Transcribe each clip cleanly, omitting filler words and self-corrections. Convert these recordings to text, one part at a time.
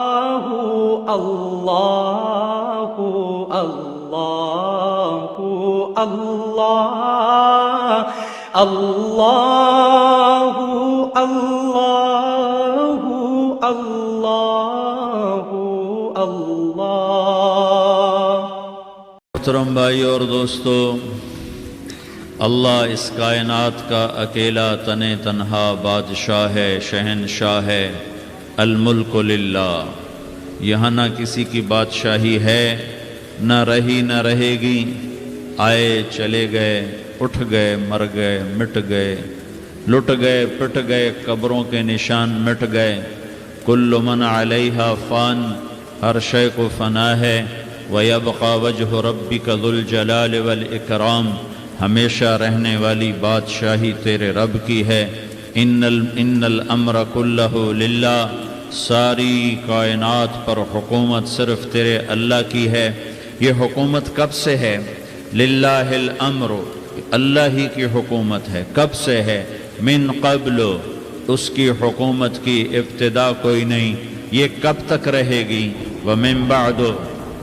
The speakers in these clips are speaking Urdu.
الله الله الله الله الله الله الله محترم بھائی اور دوستو، اللہ اس کائنات کا اکیلا تنے تنہا بادشاہ ہے، شہنشاہ ہے۔ الملک للہ، یہاں نہ کسی کی بادشاہی ہے، نہ رہی نہ رہے گی۔ آئے چلے گئے، اٹھ گئے، مر گئے، مٹ گئے، لٹ گئے، پٹ گئے، قبروں کے نشان مٹ گئے۔ کل من علیہا فان، ہر شے کو فنا ہے۔ وَيَبْقَى وَجْهُ رَبِّكَ ذُو الْجَلَالِ وَالْإِكْرَامِ، ہمیشہ رہنے والی بادشاہی تیرے رب کی ہے۔ ان الامر کلہ للہ، ساری کائنات پر حکومت صرف تیرے اللہ کی ہے۔ یہ حکومت کب سے ہے؟ للہ الامر، اللہ ہی کی حکومت ہے۔ کب سے ہے؟ من قبل، اس کی حکومت کی ابتدا کوئی نہیں، یہ کب تک رہے گی؟ ومن بعد،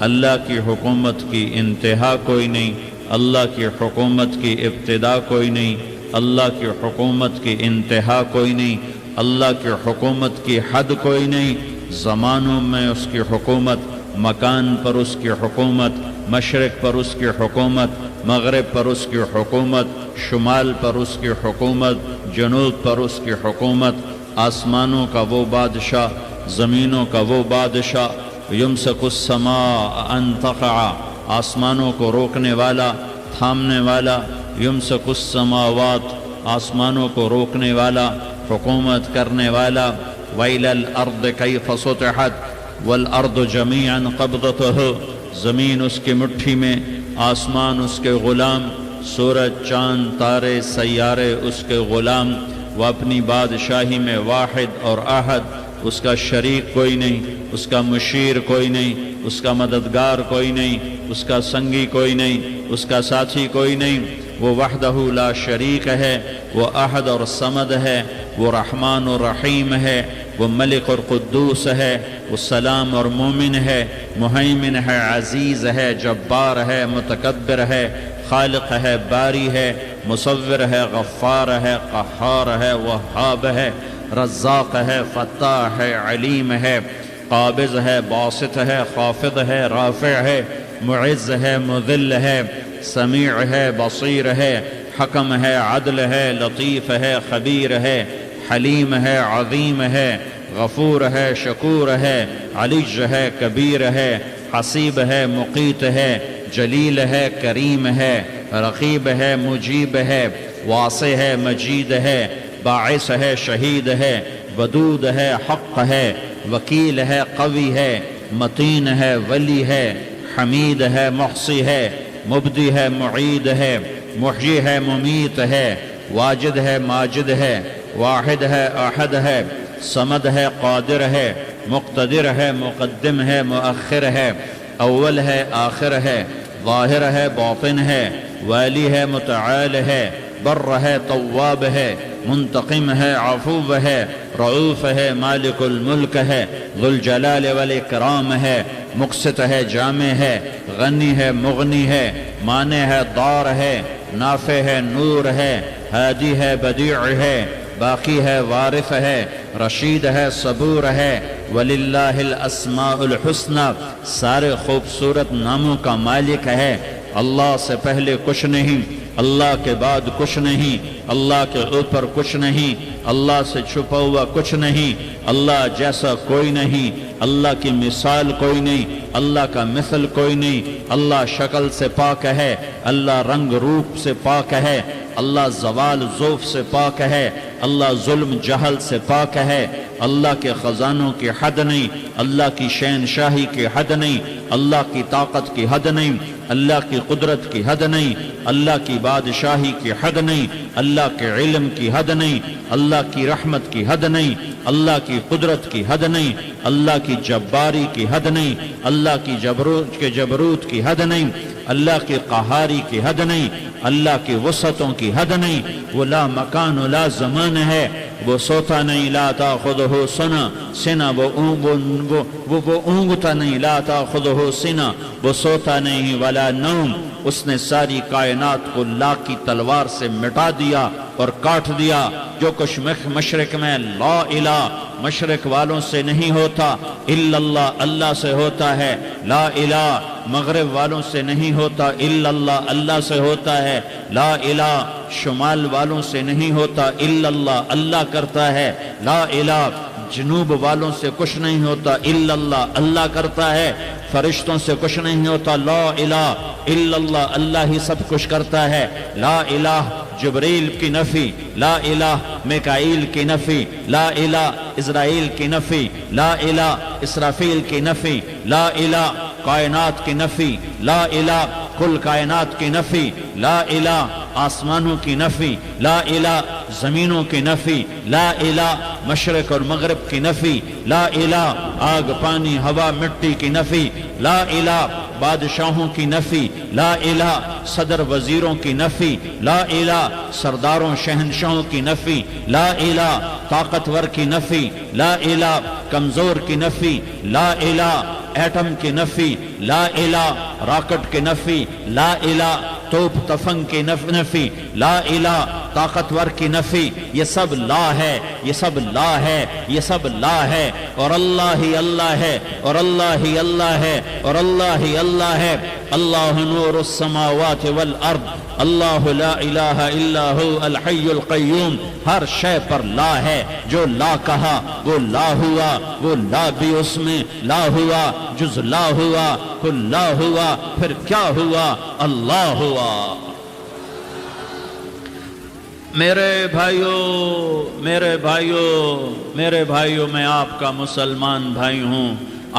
اللہ کی حکومت کی انتہا کوئی نہیں، اللہ کی حکومت کی ابتدا کوئی نہیں، اللہ کی حکومت کی انتہا کوئی نہیں، اللہ کی حکومت کی حد کوئی نہیں۔ زمانوں میں اس کی حکومت، مکان پر اس کی حکومت، مشرق پر اس کی حکومت، مغرب پر اس کی حکومت، شمال پر اس کی حکومت، جنوب پر اس کی حکومت۔ آسمانوں کا وہ بادشاہ، زمینوں کا وہ بادشاہ۔ یمسک السماء ان تقع، آسمانوں کو روکنے والا، تھامنے والا۔ یمسک السماوات، آسمانوں کو روکنے والا، حکومت کرنے والا۔ وَإِلَى الْأَرْضِ كَيْفَ سُطِحَتْ وَالْأَرْضُ جَمِيعًا قَبْضَتُهُ، زمین اس کی مٹھی میں، آسمان اس کے غلام، سورج، چاند، تارے، سیارے اس کے غلام۔ وہ اپنی بادشاہی میں واحد اور احد، اس کا شریک کوئی نہیں، اس کا مشیر کوئی نہیں، اس کا مددگار کوئی نہیں، اس کا سنگی کوئی نہیں، اس کا ساتھی کوئی نہیں۔ وہ وحدہ لا شریک ہے، وہ احد اور صمد ہے، وہ رحمان اور رحیم ہے، وہ ملک اور قدوس ہے، وہ سلام اور مومن ہے، مہیمن ہے، عزیز ہے، جبار ہے، متکبر ہے، خالق ہے، باری ہے، مصور ہے، غفار ہے، قہار ہے، وہاب ہے، رزاق ہے، فتاح ہے، علیم ہے، قابض ہے، باسط ہے، خافض ہے، رافع ہے، معز ہے، مذل ہے، سمیع ہے، بصیر ہے، حکم ہے، عدل ہے، لطیف ہے، خبیر ہے، حلیم ہے، عظیم ہے، غفور ہے، شکور ہے، علیج ہے، کبیر ہے، حسیب ہے، مقیت ہے، جلیل ہے، کریم ہے، رقیب ہے، مجیب ہے، واسع ہے، مجید ہے، باعث ہے، شہید ہے، ودود ہے، حق ہے، وکیل ہے، قوی ہے، متین ہے، ولی ہے، حمید ہے، محصی ہے، مبدی ہے، معید ہے، محیی ہے، ممیت ہے، واجد ہے، ماجد ہے، واحد ہے، احد ہے، صمد ہے، قادر ہے، مقتدر ہے، مقدم ہے، مؤخر ہے، اول ہے، آخر ہے، ظاہر ہے، باطن ہے، والی ہے، متعال ہے، بر ہے، تواب ہے، منتقم ہے، عفو ہے، رعوف ہے، مالک الملک ہے، ذو الجلال والاکرام ہے، مقسط ہے، جامع ہے، غنی ہے، مغنی ہے، مانع ہے، دار ہے، نافع ہے، نور ہے، ہادی ہے، بدیع ہے، باقی ہے، وارث ہے، رشید ہے، صبور ہے۔ وَلِلَّهِ الْأَسْمَاءُ الْحُسْنَى، سارے خوبصورت ناموں کا مالک ہے۔ اللہ سے پہلے کچھ نہیں، اللہ کے بعد کچھ نہیں، اللہ کے اوپر کچھ نہیں، اللہ سے چھپا ہوا کچھ نہیں، اللہ جیسا کوئی نہیں، اللہ کی مثال کوئی نہیں، اللہ کا مثل کوئی نہیں، اللہ شکل سے پاک ہے، اللہ رنگ روپ سے پاک ہے، اللہ زوال ذوف سے پاک ہے، اللہ ظلم جہل سے پاک ہے، اللہ کے خزانوں کی حد نہیں، اللہ کی شہنشاہی کی حد نہیں، اللہ کی طاقت کی حد نہیں، اللہ کی قدرت کی حد نہیں، اللہ کی بادشاہی کی حد نہیں، اللہ کے علم کی حد نہیں، اللہ کی رحمت کی حد نہیں، اللہ کی قدرت کی حد نہیں، اللہ کی جباری کی حد نہیں، اللہ کی جبروت کی حد نہیں، اللہ کی قہاری کی حد نہیں، اللہ کی وسعتوں کی حد نہیں۔ وہ لا مکان و لا زمان ہے، وہ سوتا نہیں، لا تاخذہ سنہ، وہ اونگتا نہیں، لا تاخذہ سنہ، وہ سوتا نہیں، ولا نوم، اس نے ساری کائنات کو لا کی تلوار سے مٹا دیا اور کاٹ دیا۔ جو کچھ مشرق میں لا الہ مشرق والوں سے نہیں ہوتا، الا اللہ اللہ سے ہوتا ہے، لا الہ مغرب والوں سے نہیں ہوتا، الا اللہ اللہ سے ہوتا ہے، لا الہ شمال والوں سے نہیں ہوتا، الا اللہ اللہ کرتا ہے، لا الہ جنوب والوں سے کچھ نہیں ہوتا، الا اللہ اللہ کرتا ہے، فرشتوں سے کچھ نہیں ہوتا، لا الہ الا اللہ اللہ ہی سب کچھ کرتا ہے، لا الہ جبریل کی نفی، لا الہ میکائیل کی نفی، لا الہ اسرائیل کی نفی، لا الہ اسرافیل کی نفی، لا الہ کائنات کی نفی، لا الہ کل کائنات کی نفی، لا الہ آسمانوں کی نفی، لا الہ زمینوں کی نفی، لا الہ مشرق اور مغرب کی نفی، لا الہ آگ پانی ہوا مٹی کی نفی، لا الہ بادشاہوں کی نفی، لا الہ صدر وزیروں کی نفی، لا الہ سرداروں شہنشاہوں کی نفی، لا الہ طاقتور کی نفی، لا الہ کمزور کی نفی، لا الہ ایٹم کی نفی، لا الہ راکٹ کی نفی، لا الہ توپ تفنگ کی نفی، لا الہ طاقتور کی نفی، یہ سب لا ہے، یہ سب لا ہے، یہ سب لا ہے، اور اللہ ہی اللہ ہے، اور اللہ ہی اللہ ہے، اور اللہ ہی اللہ ہے۔ اللہ نور السماوات والارض، اللہ لا الہ الا ہو الحی القیوم، ہر شے پر لا ہے، جو لا کہا وہ لا ہوا، وہ لا بھی اس میں لا ہوا، جز لا ہوا، کل لا ہوا، پھر کیا ہوا؟ اللہ ہوا۔ میرے بھائیوں میں آپ کا مسلمان بھائی ہوں،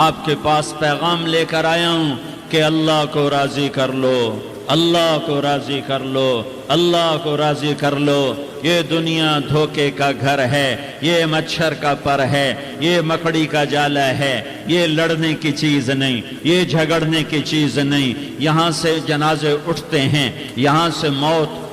آپ کے پاس پیغام لے کر آیا ہوں کہ اللہ کو راضی کر لو، اللہ کو راضی کر لو، اللہ کو راضی کر لو۔ یہ دنیا دھوکے کا گھر ہے، یہ مچھر کا پر ہے، یہ مکڑی کا جالا ہے، یہ لڑنے کی چیز نہیں، یہ جھگڑنے کی چیز نہیں۔ یہاں سے جنازے اٹھتے ہیں، یہاں سے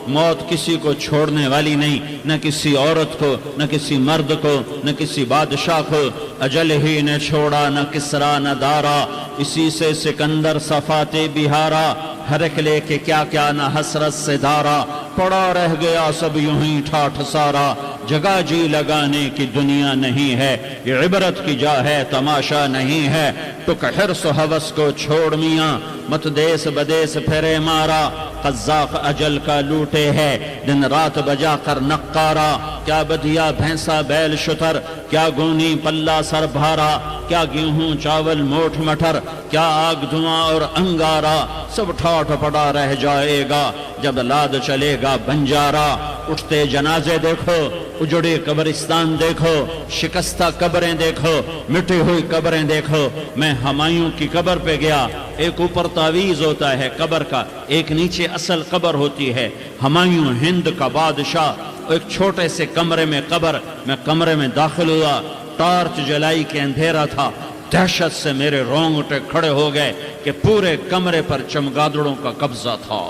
موت کسی کو چھوڑنے والی نہیں، نہ کسی عورت کو، نہ کسی مرد کو، نہ کسی بادشاہ کو۔ اجل ہی نے چھوڑا نہ کسرا نہ دارا، اسی سے سکندر صفاتے بہارا، ہر ایک لے کے کیا کیا نہ حسرت سے دھارا، پڑا رہ گیا سب یوں ہی ٹھاٹھ سارا۔ جگہ جی لگانے کی دنیا نہیں ہے، یہ عبرت کی جا ہے تماشا نہیں ہے۔ ٹک حرص و حوث کو چھوڑ میاں، مت دیس بدیس پھرے مارا، قذاق اجل کا لوٹے ہے، دن رات بجا کر نقارا۔ کیا بدیا بھینسا بیل شتر، کیا گونی پلہ سر بھارا، کیا گیہوں چاول موٹھ مٹر، کیا آگ دھواں اور انگارا، سب ٹھاٹھ پڑا رہ جائے گا جب لاد چلے گا بنجارا۔ اٹھتے جنازے دیکھو، اجڑے قبرستان دیکھو، شکستہ قبریں دیکھو، مٹی ہوئی قبریں دیکھو۔ میں ہمایوں کی قبر پہ گیا، ایک اوپر تعویذ ہوتا ہے قبر کا، ایک نیچے اصل قبر ہوتی ہے۔ ہمایوں ہند کا بادشاہ، ایک چھوٹے سے کمرے میں قبر، میں کمرے میں داخل ہوا، ٹارچ جلائی کے اندھیرا تھا، دہشت سے میرے رونگٹے کھڑے ہو گئے کہ پورے کمرے پر چمگادڑوں کا قبضہ تھا۔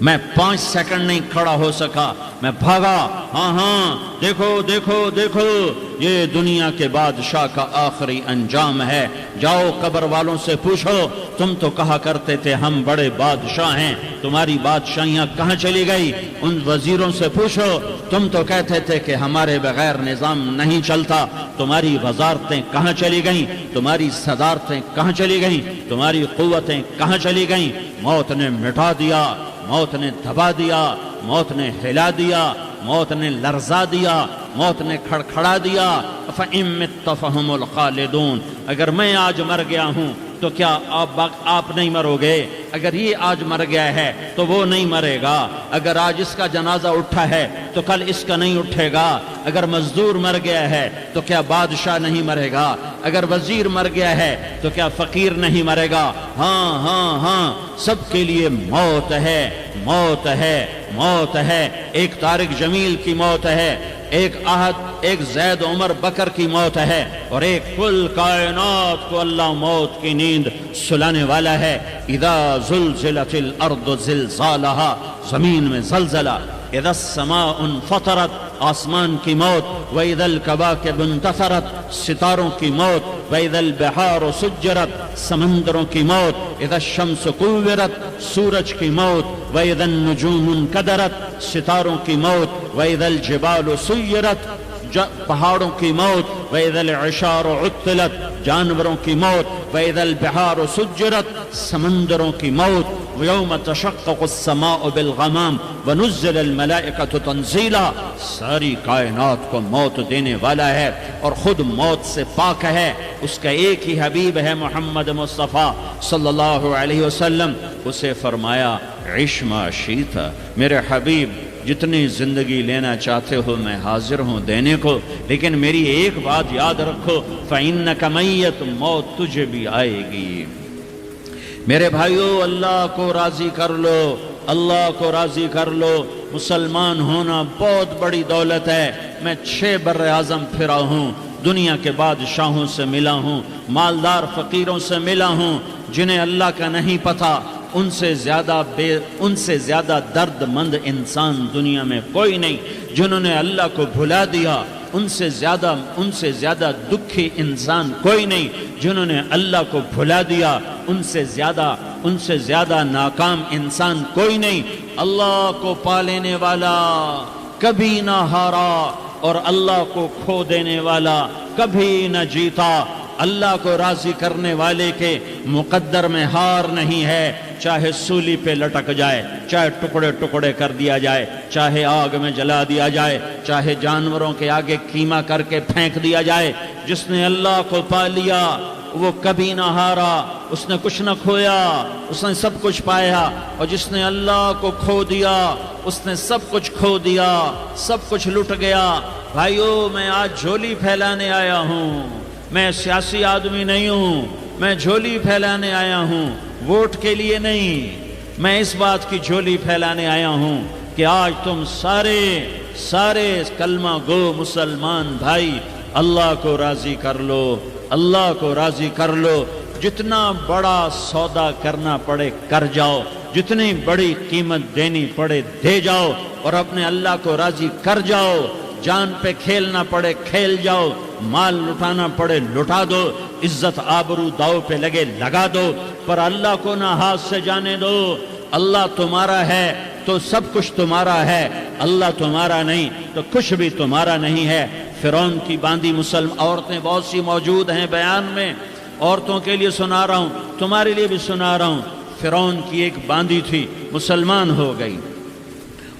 میں 5 سیکنڈ نہیں کھڑا ہو سکا، میں بھاگا۔ ہاں دیکھو دیکھو دیکھو، یہ دنیا کے بادشاہ کا آخری انجام ہے۔ جاؤ قبر والوں سے پوچھو، تم تو کہا کرتے تھے ہم بڑے بادشاہ ہیں، تمہاری بادشاہیاں کہاں چلی گئی؟ ان وزیروں سے پوچھو، تم تو کہتے تھے کہ ہمارے بغیر نظام نہیں چلتا، تمہاری وزارتیں کہاں چلی گئیں؟ تمہاری صدارتیں کہاں چلی گئیں؟ تمہاری قوتیں کہاں چلی گئیں؟ موت نے مٹا دیا، موت نے دبا دیا، موت نے ہلا دیا، موت نے لرزا دیا، موت نے کھڑکھڑا دیا۔ فَإِن مِتَّ فَهُمُ الْخَالِدُونَ، اگر میں آج مر گیا ہوں تو کیا آپ نہیں مرو گے؟ اگر یہ آج مر گیا ہے تو وہ نہیں مرے گا۔ اگر آج اس کا جنازہ اٹھا ہے تو کل اس کا نہیں اٹھے گا۔ اگر مزدور مر گیا ہے تو کیا بادشاہ نہیں مرے گا؟ اگر وزیر مر گیا ہے تو کیا فقیر نہیں مرے گا؟ ہاں سب کے لیے موت ہے، موت ہے، موت ہے۔ ایک طارق جمیل کی موت ہے، ایک زید عمر بکر کی موت ہے، اور ایک کل کائنات کو اللہ موت کی نیند سلانے والا ہے۔ اذا زلزلت الارض زلزالها، زمین میں زلزلہ، اذا السماء انفطرت، آسمان کی موت، وَإِذَا الْكَوَاكِبُ انتثرت، ستاروں کی موت، وَإِذَا الْبِحَارُ سُجِّرَتْ، سمندروں کی موت، اذا الشمس كُوِّرَتْ، سورج کی موت، وَإِذَا النُّجُومُ انْكَدَرَتْ، ستاروں کی موت، وَإِذَا الْجِبَالُ سُيِّرَتْ، پہاڑوں کی موت، وَإِذَا الْعِشَارُ عُطِّلَتْ، جانوروں کی موت، وَإِذَا الْبِحَارُ سُجِّرَتْ، سمندروں کی موت، وَيَوْمَ تَشَقَّقُ السَّمَاءُ بِالْغَمَامِ وَنُزِّلَ الْمَلَائِكَةُ تَنزِيلًا، ساری کائنات کو موت دینے والا ہے اور خود موت سے پاک ہے، اس کا ایک ہی حبیب ہے محمد مصطفیٰ صلی اللہ علیہ وسلم۔ اسے فرمایا عِشْ مَا شِئْتَ، میرے حبیب جتنی زندگی لینا چاہتے ہو میں حاضر ہوں دینے کو، لیکن میری ایک بات یاد رکھو، فَإِنَّكَ مَيَّتٌ، موت تجھے بھی آئے گی۔ میرے بھائیو، اللہ کو راضی کر لو، اللہ کو راضی کر لو۔ مسلمان ہونا بہت بڑی دولت ہے۔ میں 6 بر اعظم پھرا ہوں، دنیا کے بادشاہوں سے ملا ہوں، مالدار فقیروں سے ملا ہوں، جنہیں اللہ کا نہیں پتہ، ان سے زیادہ درد مند انسان دنیا میں کوئی نہیں۔ جنہوں نے اللہ کو بھلا دیا، ان سے زیادہ دکھی انسان کوئی نہیں۔ جنہوں نے اللہ کو بھلا دیا، ان سے زیادہ ناکام انسان کوئی نہیں۔ اللہ کو پا لینے والا کبھی نہ ہارا، اور اللہ کو کھو دینے والا کبھی نہ جیتا۔ اللہ کو راضی کرنے والے کے مقدر میں ہار نہیں ہے، چاہے سولی پہ لٹک جائے، چاہے ٹکڑے ٹکڑے کر دیا جائے، چاہے آگ میں جلا دیا جائے، چاہے جانوروں کے آگے کیما کر کے پھینک دیا جائے۔ جس نے اللہ کو پا لیا وہ کبھی نہ ہارا، اس نے کچھ نہ کھویا، اس نے سب کچھ پایا۔ اور جس نے اللہ کو کھو دیا اس نے سب کچھ کھو دیا، سب کچھ لٹ گیا۔ بھائیو، میں آج جھولی پھیلانے آیا ہوں، میں سیاسی آدمی نہیں ہوں، میں جھولی پھیلانے آیا ہوں، ووٹ کے لیے نہیں۔ میں اس بات کی جھولی پھیلانے آیا ہوں کہ آج تم سارے کلمہ گو مسلمان بھائی اللہ کو راضی کر لو، اللہ کو راضی کر لو۔ جتنا بڑا سودا کرنا پڑے کر جاؤ، جتنی بڑی قیمت دینی پڑے دے جاؤ، اور اپنے اللہ کو راضی کر جاؤ۔ جان پہ کھیلنا پڑے کھیل جاؤ، مال لٹانا پڑے لٹا دو، عزت آبرو داؤ پہ لگے لگا دو، پر اللہ کو نہ ہاتھ سے جانے دو۔ اللہ تمہارا ہے تو سب کچھ تمہارا ہے، اللہ تمہارا نہیں تو کچھ بھی تمہارا نہیں ہے۔ فرعون کی باندھی مسلم عورتیں بہت سی موجود ہیں بیان میں، عورتوں کے لیے سنا رہا ہوں، تمہارے لیے بھی سنا رہا ہوں۔ فرعون کی ایک باندھی تھی، مسلمان ہو گئی۔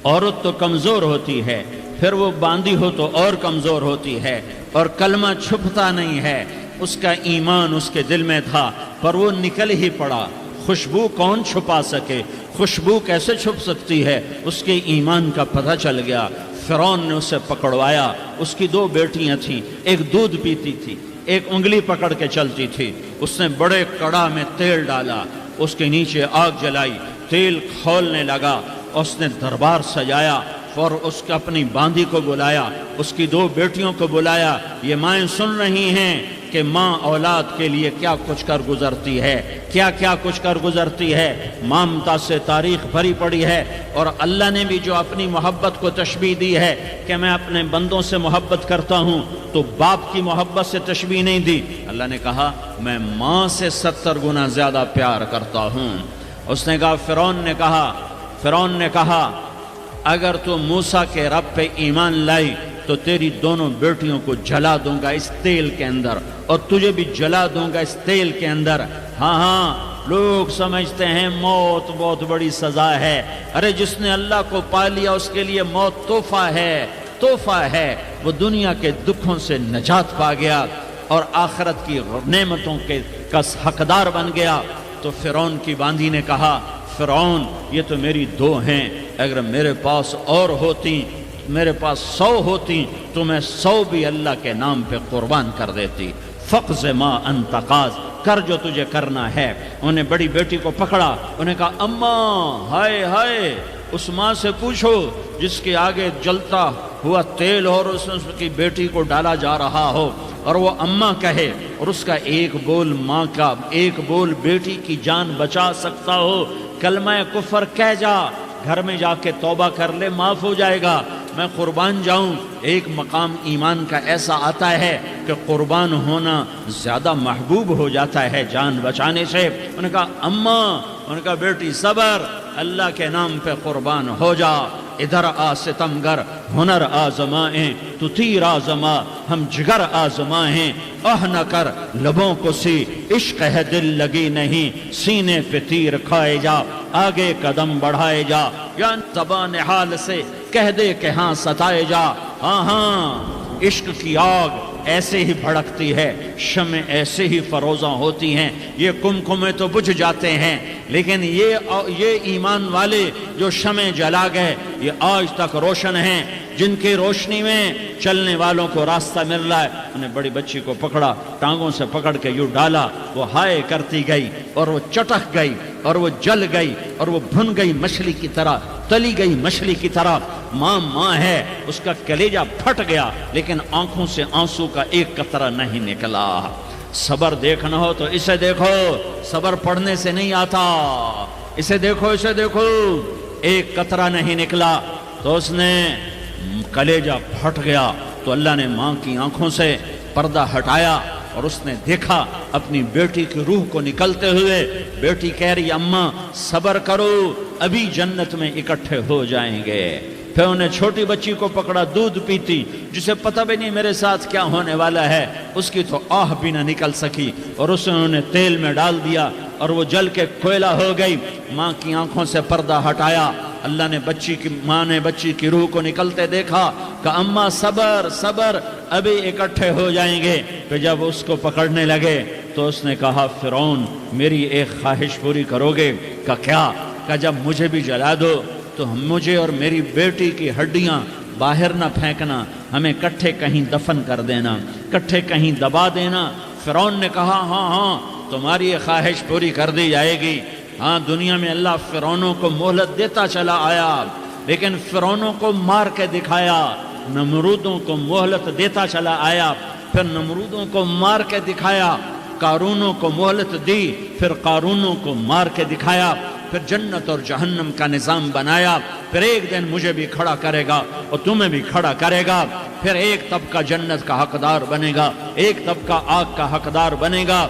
عورت تو کمزور ہوتی ہے، پھر وہ باندھی ہو تو اور کمزور ہوتی ہے، اور کلمہ چھپتا نہیں ہے۔ اس کا ایمان اس کے دل میں تھا، پر وہ نکل ہی پڑا۔ خوشبو کون چھپا سکے؟ خوشبو کیسے چھپ سکتی ہے؟ اس کے ایمان کا پتہ چل گیا۔ فرعون نے اسے پکڑوایا۔ اس کی 2 بیٹیاں تھیں، ایک دودھ پیتی تھی، ایک انگلی پکڑ کے چلتی تھی۔ اس نے بڑے کڑا میں تیل ڈالا، اس کے نیچے آگ جلائی، تیل کھولنے لگا، اس نے دربار سجایا، اور اس کا اپنی باندھی کو بلایا، اس کی 2 بیٹیوں کو بلایا۔ یہ مائیں سن رہی ہیں کہ ماں اولاد کے لیے کیا کچھ کر گزرتی ہے، کیا کچھ کر گزرتی ہے۔ مامتا سے تاریخ بھری پڑی ہے، اور اللہ نے بھی جو اپنی محبت کو تشبیہ دی ہے کہ میں اپنے بندوں سے محبت کرتا ہوں، تو باپ کی محبت سے تشبیہ نہیں دی۔ اللہ نے کہا میں ماں سے 70 گنا زیادہ پیار کرتا ہوں۔ اس نے کہا فرعون نے کہا اگر تو موسیٰ کے رب پہ ایمان لائی تو تیری دونوں بیٹیوں کو جلا دوں گا اس تیل کے اندر، اور تجھے بھی جلا دوں گا اس تیل کے اندر۔ ہاں لوگ سمجھتے ہیں موت بہت بڑی سزا ہے۔ ارے جس نے اللہ کو پا لیا اس کے لیے موت تحفہ ہے۔ وہ دنیا کے دکھوں سے نجات پا گیا اور آخرت کی نعمتوں کا حقدار بن گیا۔ تو فرعون کی باندھی نے کہا فرعون یہ تو میری 2 ہیں، اگر میرے پاس اور ہوتی، میرے پاس 100 ہوتی تو میں 100 بھی اللہ کے نام پہ قربان کر دیتی۔ فقض ما انت قاض، کر جو تجھے کرنا ہے۔ انہیں بڑی بیٹی کو پکڑا، انہیں کہا اماں ہائے اس ماں سے پوچھو جس کے آگے جلتا ہوا تیل اور اس کی بیٹی کو ڈالا جا رہا ہو، اور وہ اماں کہے، اور اس کا ایک بول ماں کا، ایک بول بیٹی کی جان بچا سکتا ہو۔ کلمہ کفر کہہ جا، گھر میں جا کے توبہ کر لے، معاف ہو جائے گا۔ میں قربان جاؤں، ایک مقام ایمان کا ایسا آتا ہے کہ قربان ہونا زیادہ محبوب ہو جاتا ہے جان بچانے سے۔ انہوں نے کہا اماں، انہوں نے کہا بیٹی صبر، اللہ کے نام پہ قربان ہو جا۔ ادھر آ ستمگر، ہنر آزمائیں تو تیر آزما، ہم جگر آزمائیں آہ نہ کر لبوں کو سی، عشق ہے دل لگی نہیں، سینے پہ تیر کھائے جا، آگے قدم بڑھائے جا، یا زبان حال سے کہہ دے کہ ہاں ستائے جا۔ ہاں ہاں، عشق کی آگ ایسے ہی بھڑکتی ہے، شمع ایسے ہی فروزاں ہوتی ہیں، یہ کمکمے تو بجھ جاتے ہیں، لیکن یہ ایمان والے جو شمع جلا گئے یہ آج تک روشن ہیں، جن کی روشنی میں چلنے والوں کو راستہ مل رہا ہے۔ انہیں بڑی بچی کو پکڑا، ٹانگوں سے پکڑ کے یوں ڈالا، وہ ہائے کرتی گئی اور وہ چٹک گئی اور وہ جل گئی اور وہ بھن گئی مچھلی کی طرح، تلی گئی مچھلی کی طرح۔ ماں ہے، اس کا کلیجہ پھٹ گیا، لیکن آنکھوں سے آنسو کا ایک قطرہ نہیں نکلا۔ صبر دیکھنا ہو تو اسے دیکھو، صبر پڑھنے سے نہیں آتا، اسے دیکھو، اسے دیکھو۔ ایک قطرہ نہیں نکلا تو اس نے کلیجہ پھٹ گیا، تو اللہ نے ماں کی آنکھوں سے پردہ ہٹایا اور اس نے دیکھا اپنی بیٹی کی روح کو نکلتے ہوئے۔ بیٹی کہہ رہی اماں صبر کرو، ابھی جنت میں اکٹھے ہو جائیں گے۔ پھر انہیں چھوٹی بچی کو پکڑا، دودھ پیتی، جسے پتہ بھی نہیں میرے ساتھ کیا ہونے والا ہے، اس کی تو آہ بھی نہ نکل سکی، اور اسے انہوں نے تیل میں ڈال دیا اور وہ جل کے کوئلہ ہو گئی۔ ماں کی آنکھوں سے پردہ ہٹایا، اللہ نے ماں نے بچی کی روح کو نکلتے دیکھا کہ اماں صبر صبر، ابھی اکٹھے ہو جائیں گے۔ پھر جب اس کو پکڑنے لگے تو اس نے کہا فرعون میری ایک خواہش پوری کرو گے؟ کیا؟ کہ جب مجھے بھی جلا دو تو مجھے اور میری بیٹی کی ہڈیاں باہر نہ پھینکنا، ہمیں کٹھے کہیں دفن کر دینا، کٹھے کہیں دبا دینا۔ فرعون نے کہا ہاں ہاں تمہاری یہ خواہش پوری کر دی جائے گی۔ ہاں، دنیا میں اللہ فرعونوں کو مہلت دیتا چلا آیا، لیکن فرعونوں کو مار کے دکھایا، نمرودوں کو مہلت دیتا چلا آیا، پھر نمرودوں کو مار کے دکھایا، قارونوں کو مہلت دی، پھر قارونوں کو مار کے دکھایا، پھر جنت اور جہنم کا نظام بنایا۔ پھر ایک دن مجھے بھی کھڑا کرے گا اور تمہیں بھی کھڑا کرے گا، پھر ایک طبقہ جنت کا حقدار بنے گا، ایک طبقہ آگ کا حقدار بنے گا۔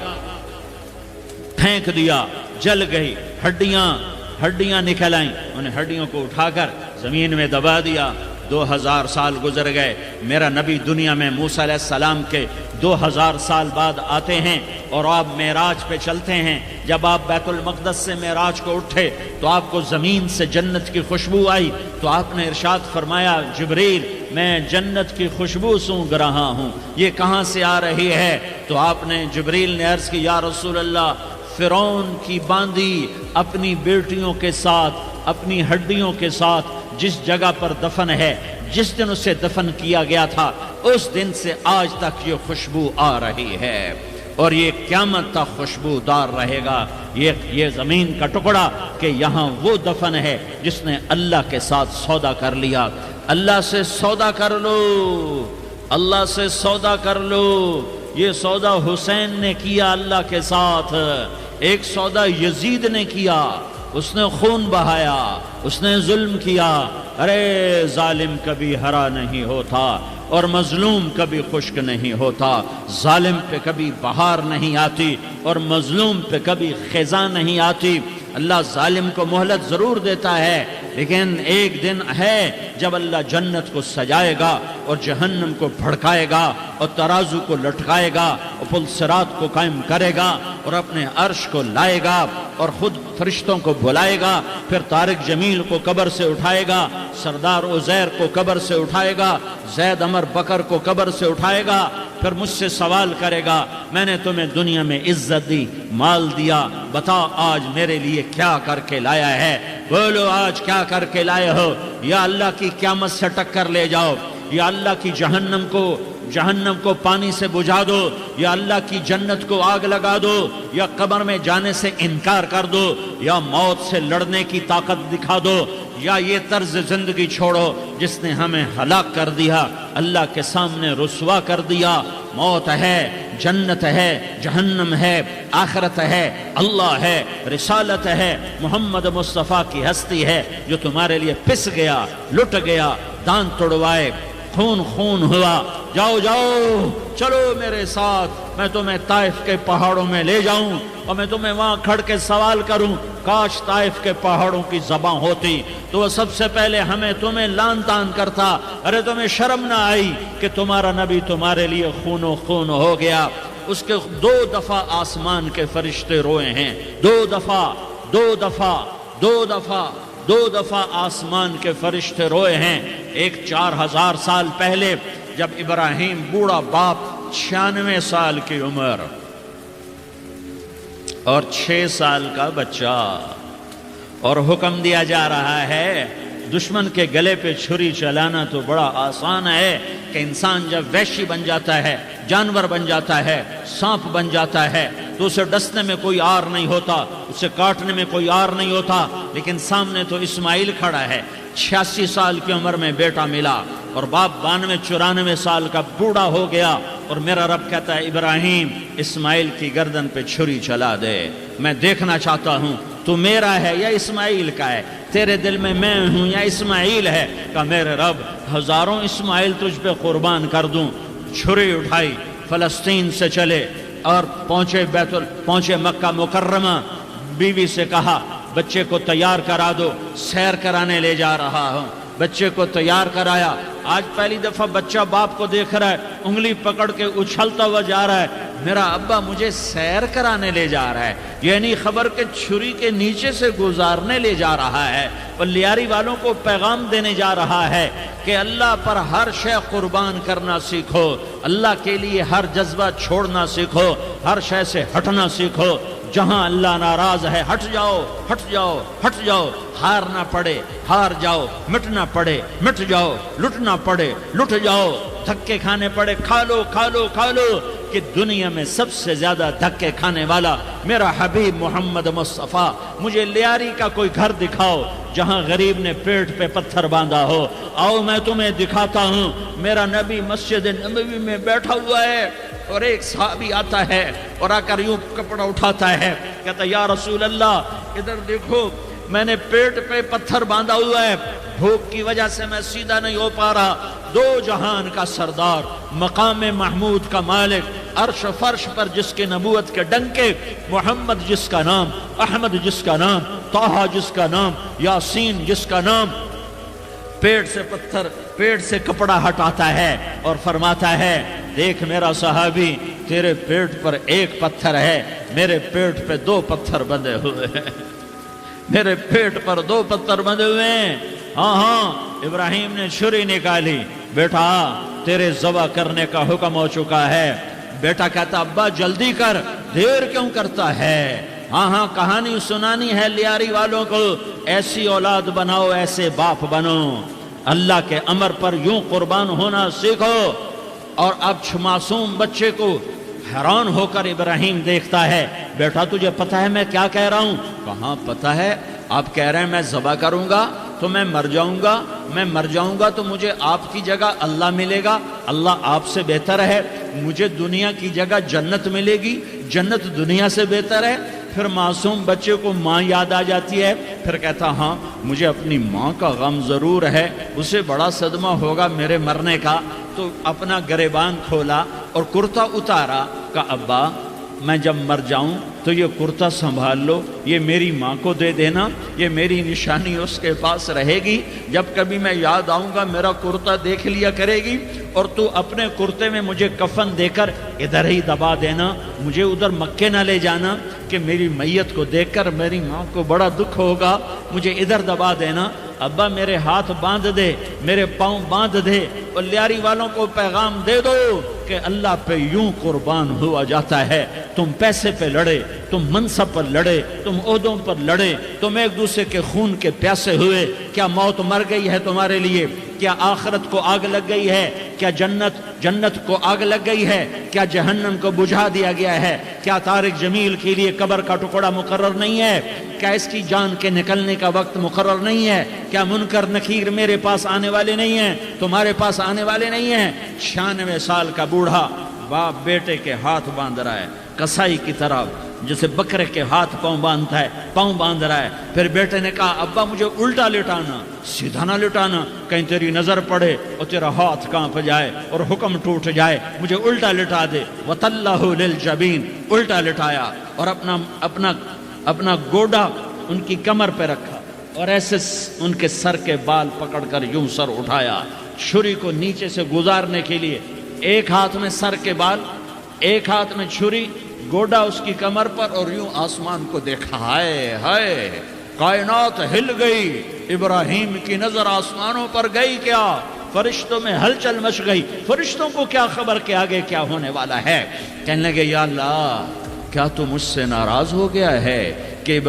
پھینک دیا، جل گئی، ہڈیاں نکل آئیں، انہیں ہڈیوں کو اٹھا کر زمین میں دبا دیا۔ 2000 سال گزر گئے، میرا نبی دنیا میں موسیٰ علیہ السلام کے 2000 سال بعد آتے ہیں اور آپ معراج پہ چلتے ہیں۔ جب آپ بیت المقدس سے معراج کو اٹھے تو آپ کو زمین سے جنت کی خوشبو آئی، تو آپ نے ارشاد فرمایا جبریل میں جنت کی خوشبو سونگھ رہا ہوں، یہ کہاں سے آ رہی ہے؟ تو آپ نے جبریل نے عرض کی یا رسول اللہ، فرعون کی باندی اپنی بیٹیوں کے ساتھ، اپنی ہڈیوں کے ساتھ جس جگہ پر دفن ہے، جس دن اسے دفن کیا گیا تھا، اس دن سے آج تک یہ خوشبو آ رہی ہے، اور یہ قیامت تک خوشبودار رہے گا۔ یہ زمین کا ٹکڑا کہ یہاں وہ دفن ہے جس نے اللہ کے ساتھ سودا کر لیا۔ اللہ سے سودا کر لو، اللہ سے سودا کر لو۔ یہ سودا حسین نے کیا اللہ کے ساتھ، ایک سودا یزید نے کیا، اس نے خون بہایا، اس نے ظلم کیا۔ ارے ظالم کبھی ہرا نہیں ہوتا اور مظلوم کبھی خشک نہیں ہوتا، ظالم پہ کبھی بہار نہیں آتی اور مظلوم پہ کبھی خزاں نہیں آتی۔ اللہ ظالم کو مہلت ضرور دیتا ہے، لیکن ایک دن ہے جب اللہ جنت کو سجائے گا اور جہنم کو بھڑکائے گا اور ترازو کو لٹکائے گا اور پل صراط کو قائم کرے گا اور اپنے عرش کو لائے گا اور خود فرشتوں کو بلائے گا، پھر طارق جمیل کو قبر سے اٹھائے گا، سردار عزیر کو قبر سے اٹھائے گا، زید عمر بکر کو قبر سے اٹھائے گا، پھر مجھ سے سوال کرے گا میں نے تمہیں دنیا میں عزت دی، مال دیا، بتا آج میرے لیے کیا کر کے لایا ہے؟ بولو آج کیا کر کے لائے ہو؟ یا اللہ کی قیامت سے ٹکر لے جاؤ، یا اللہ کی جہنم کو پانی سے بجھا دو، یا اللہ کی جنت کو آگ لگا دو، یا قبر میں جانے سے انکار کر دو، یا موت سے لڑنے کی طاقت دکھا دو، یا یہ طرز زندگی چھوڑو جس نے ہمیں ہلاک کر دیا، اللہ کے سامنے رسوا کر دیا۔ موت ہے، جنت ہے، جہنم ہے، آخرت ہے، اللہ ہے، رسالت ہے، محمد مصطفیٰ کی ہستی ہے جو تمہارے لیے پس گیا، لٹ گیا، دانت توڑوائے، خون ہوا۔ جاؤ جاؤ، چلو میرے ساتھ، میں تمہیں طائف کے پہاڑوں میں لے جاؤں اور میں تمہیں وہاں کھڑ کے سوال کروں، کاش طائف کے پہاڑوں کی زبان ہوتی تو وہ سب سے پہلے تمہیں لان تان کرتا، ارے تمہیں شرم نہ آئی کہ تمہارا نبی تمہارے لیے خون و خون ہو گیا۔ اس کے 2 دفعہ آسمان کے فرشتے روئے ہیں، 2 دفعہ آسمان کے فرشتے روئے ہیں۔ ایک 4000 سال پہلے جب ابراہیم بوڑھا باپ، 96 سال کی عمر اور 6 سال کا بچہ، اور حکم دیا جا رہا ہے دشمن کے گلے پہ چھری چلانا تو بڑا آسان ہے کہ انسان جب وحشی بن جاتا ہے، جانور بن جاتا ہے، سانپ بن جاتا ہے تو اسے ڈسنے میں کوئی آر نہیں ہوتا، اسے کاٹنے میں کوئی آر نہیں ہوتا، لیکن سامنے تو اسماعیل کھڑا ہے، 86 سال کی عمر میں بیٹا ملا اور باپ 92-94 سال کا بوڑھا ہو گیا، اور میرا رب کہتا ہے ابراہیم اسماعیل کی گردن پہ چھری چلا دے، میں دیکھنا چاہتا ہوں تو میرا ہے یا اسماعیل کا ہے، تیرے دل میں میں ہوں یا اسماعیل ہے؟ کہ میرے رب ہزاروں اسماعیل تجھ پہ قربان کر دوں۔ چھری اٹھائی، فلسطین سے چلے اور پہنچے مکہ مکرمہ، بیوی سے کہا بچے کو تیار کرا دو، سیر کرانے لے جا رہا ہوں۔ بچے کو تیار کرایا، آج پہلی دفعہ بچہ باپ کو دیکھ رہا ہے، انگلی پکڑ کے اچھلتا ہوا جا رہا ہے، میرا ابا مجھے سیر کرانے لے جا رہا ہے، یعنی خبر کے چھری کے نیچے سے گزارنے لے جا رہا ہے، اور لیاری والوں کو پیغام دینے جا رہا ہے کہ اللہ پر ہر شے قربان کرنا سیکھو، اللہ کے لیے ہر جذبہ چھوڑنا سیکھو، ہر شے سے ہٹنا سیکھو، جہاں اللہ ناراض ہے ہٹ جاؤ، ہٹ جاؤ، ہٹ جاؤ، ہارنا پڑے ہار جاؤ، مٹنا پڑے مٹ جاؤ، لٹنا پڑے لٹ جاؤ، دھکے کھانے پڑے کھا لو کھا لو کھا لو، کہ دنیا میں سب سے زیادہ دھکے کھانے والا میرا حبیب محمد مصطفیٰ۔ مجھے لیاری کا کوئی گھر دکھاؤ جہاں غریب نے پیٹ پہ پتھر باندھا ہو، آؤ میں تمہیں دکھاتا ہوں۔ میرا نبی مسجد نبوی میں بیٹھا ہوا ہے اور ایک صحابی آتا ہے اور آ کر یوں کپڑا اٹھاتا ہے، کہتا یا رسول اللہ ادھر دیکھو، میں نے پیٹ پہ پتھر باندھا ہوا ہے، بھوک کی وجہ سے میں سیدھا نہیں ہو پا رہا۔ 2 جہان کا سردار، مقام محمود کا مالک، عرش فرش پر جس کے نبوت کے ڈنکے، محمد جس کا نام، احمد جس کا نام، طٰہٰ جس کا نام، یاسین جس کا نام، پیٹ سے کپڑا ہٹاتا ہے اور فرماتا ہے دیکھ میرا صحابی، تیرے پیٹ پر 1 پتھر ہے، میرے پیٹ پہ 2 پتھر بندھے ہوئے ہیں، میرے پیٹ پر 2 پتھر بندھے ہوئے ہیں۔ ہاں ابراہیم نے چھری نکالی، بیٹا تیرے ذبح کرنے کا حکم ہو چکا ہے۔ بیٹا کہتا ابا جلدی کر، دیر کیوں کرتا ہے؟ ہاں کہانی سنانی ہے لیاری والوں کو، ایسی اولاد بناؤ، ایسے باپ بنو، اللہ کے امر پر یوں قربان ہونا سیکھو۔ اور اب معصوم بچے کو حیران ہو کر ابراہیم دیکھتا ہے، بیٹا تجھے پتہ ہے میں کیا کہہ رہا ہوں؟ کہاں پتہ ہے، آپ کہہ رہے ہیں میں ذبح کروں گا تو میں مر جاؤں گا تو مجھے آپ کی جگہ اللہ ملے گا، اللہ آپ سے بہتر ہے، مجھے دنیا کی جگہ جنت ملے گی، جنت دنیا سے بہتر ہے۔ پھر معصوم بچے کو ماں یاد آ جاتی ہے، پھر کہتا ہاں مجھے اپنی ماں کا غم ضرور ہے، اسے بڑا صدمہ ہوگا میرے مرنے کا۔ تو اپنا گریبان کھولا اور کرتا اتارا، کہا ابا میں جب مر جاؤں تو یہ کرتا سنبھال لو، یہ میری ماں کو دے دینا، یہ میری نشانی اس کے پاس رہے گی، جب کبھی میں یاد آؤں گا میرا کرتا دیکھ لیا کرے گی، اور تو اپنے کرتے میں مجھے کفن دے کر ادھر ہی دبا دینا، مجھے ادھر مکے نہ لے جانا کہ میری میت کو دیکھ کر میری ماں کو بڑا دکھ ہوگا، مجھے ادھر دبا دینا۔ ابا میرے ہاتھ باندھ دے، میرے پاؤں باندھ دے، اور لیاری والوں کو پیغام دے دو کہ اللہ پہ یوں قربان ہوا جاتا ہے۔ تم پیسے پہ لڑے، تم منصب پر لڑے، تم عہدوں پر لڑے، تم ایک دوسرے کے خون کے پیاسے ہوئے، کیا موت مر گئی ہے تمہارے لیے؟ کیا آخرت کو آگ لگ گئی ہے؟ کیا جنت کو آگ لگ گئی ہے؟ کیا جہنم کو بجھا دیا گیا ہے؟ کیا طارق جمیل کے لیے قبر کا ٹکڑا مقرر نہیں ہے؟ کیا اس کی جان کے نکلنے کا وقت مقرر نہیں ہے؟ کیا منکر نکیر میرے پاس آنے والے نہیں ہیں؟ تمہارے پاس آنے والے نہیں ہیں؟ 96 سال کا بوڑھا باپ بیٹے کے ہاتھ باندھ رہا ہے کسائی کی طرح، جسے بکرے کے ہاتھ پاؤں باندھتا ہے، پاؤں باندھ رہا ہے۔ پھر بیٹے نے کہا ابا مجھے الٹا لٹانا، سیدھا نہ لٹانا، کہیں تیری نظر پڑے اور تیرا ہاتھ کانپ جائے اور حکم ٹوٹ جائے، مجھے الٹا لٹا دے۔ وَتَلَّهُ لِلْجَبِينِ، الٹا لٹایا اور اپنا گوڈا ان کی کمر پہ رکھا اور ایسے ان کے سر کے بال پکڑ کر یوں سر اٹھایا، چھری کو نیچے سے گزارنے کے لیے، ایک ہاتھ میں سر کے بال، ایک ہاتھ میں چھری، گوڈا اس کی کمر پر، اور یوں آسمان کو دیکھا۔ ہائے ہائے، کائنات ہل گئی، ابراہیم کی نظر آسمانوں پر گئی کیا؟ فرشتوں میں ہلچل مچ گئی۔ فرشتوں کو کیا خبر کہ آگے کیا ہونے والا ہے؟ کہنے لگے یا اللہ، کیا تو مجھ سے ناراض ہو گیا ہے کہ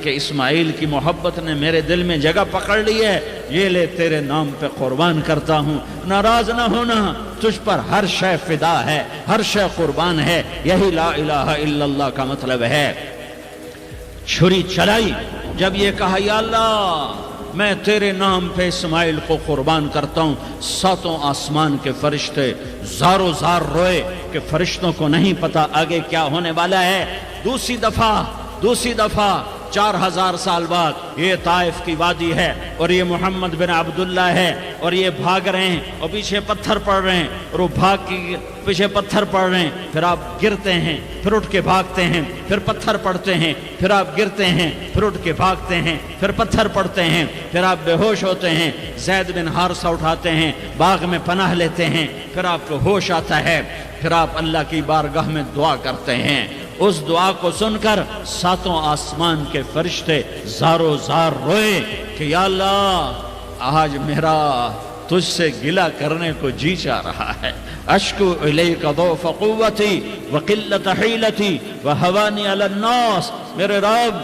اسماعیل کی محبت نے میرے دل میں جگہ پکڑ لی ہے؟ یہ لے تیرے نام پہ قربان کرتا ہوں۔ ناراض نہ ہونا، تجھ پر ہر شے فدا ہے، ہر شے قربان ہے، یہی لا الہ الا اللہ کا مطلب ہے۔ چھری چلائی، جب یہ کہا یا اللہ میں تیرے نام پہ اسماعیل کو قربان کرتا ہوں، ساتوں آسمان کے فرشتے زارو زار روئے کہ فرشتوں کو نہیں پتا آگے کیا ہونے والا ہے۔ دوسری دفعہ 4000 سال بعد یہ طائف کی وادی ہے اور یہ محمد بن عبداللہ ہے اور یہ بھاگ رہے ہیں اور پیچھے پتھر پڑ رہے ہیں اور وہ بھاگ کے پیچھے پتھر پڑ رہے ہیں، پھر آپ گرتے ہیں، پھر اٹھ کے بھاگتے ہیں، پھر پتھر پڑتے ہیں، پھر آپ گرتے ہیں، پھر اٹھ کے بھاگتے ہیں، پھر پتھر پڑتے ہیں، پھر آپ بے ہوش ہوتے ہیں، زید بن حارثہ اٹھاتے ہیں، باغ میں پناہ لیتے ہیں، پھر آپ کو ہوش آتا ہے، پھر آپ اللہ کی بارگاہ میں دعا کرتے ہیں۔ اس دعا کو سن کر ساتوں آسمان کے فرشتے زارو زار روئے کہ یا اللہ آج میرا تجھ سے گلہ کرنے کو جی چاہ رہا ہے۔ اشکو الیک ضعف قوتی وقلت حیلتی وہوانی علی الناس، میرے رب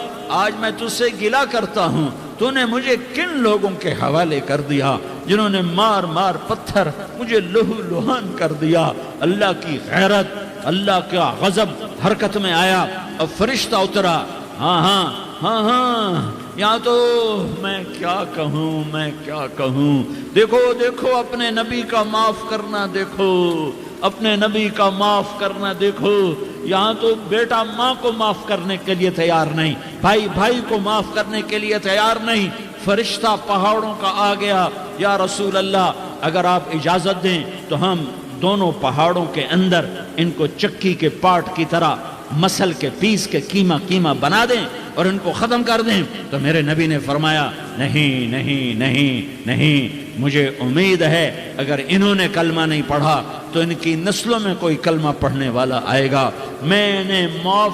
آج میں تجھ سے گلہ کرتا ہوں، تو نے مجھے کن لوگوں کے حوالے کر دیا جنہوں نے مار مار پتھر مجھے لہو لہان کر دیا۔ اللہ کی غیرت، اللہ کا غضب حرکت میں آیا اور فرشتہ اترا۔ ہاں یہاں تو میں کیا کہوں، دیکھو اپنے نبی کا معاف کرنا، دیکھو اپنے نبی کا معاف کرنا، دیکھو یہاں تو بیٹا ماں کو معاف کرنے کے لیے تیار نہیں، بھائی کو معاف کرنے کے لیے تیار نہیں۔ فرشتہ پہاڑوں کا آ گیا، یا رسول اللہ اگر آپ اجازت دیں تو ہم دونوں پہاڑوں کے اندر ان کو چکی کے پاٹ کی طرح مسل کے پیس کے کیما بنا دیں اور ان کو ختم کر دیں۔ تو میرے نبی نے فرمایا نہیں، مجھے امید ہے اگر انہوں نے کلمہ نہیں پڑھا تو ان کی نسلوں میں کوئی کلمہ پڑھنے والا آئے گا۔ میں نے معاف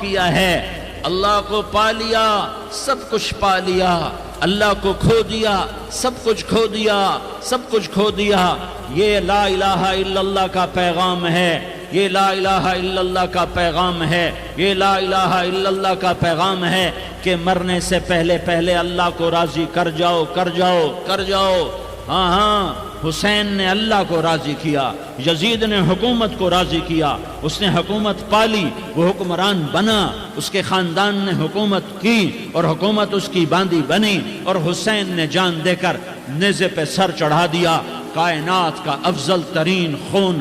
کیا ہے، اللہ کو پا لیا، سب کچھ پا لیا، اللہ کو کھو دیا، سب کچھ کھو دیا۔ یہ لا الہ الا اللہ کا پیغام ہے، یہ لا الہ الا اللہ کا پیغام ہے، یہ لا الہ الا اللہ کا پیغام ہے کہ مرنے سے پہلے اللہ کو راضی کر جاؤ۔ ہاں حسین نے اللہ کو راضی کیا، یزید نے حکومت کو راضی کیا، اس نے حکومت پالی، وہ حکمران بنا، اس کے خاندان نے حکومت کی اور حکومت اس کی باندھی بنی، اور حسین نے جان دے کر نیزے پہ سر چڑھا دیا۔ کائنات کا افضل ترین خون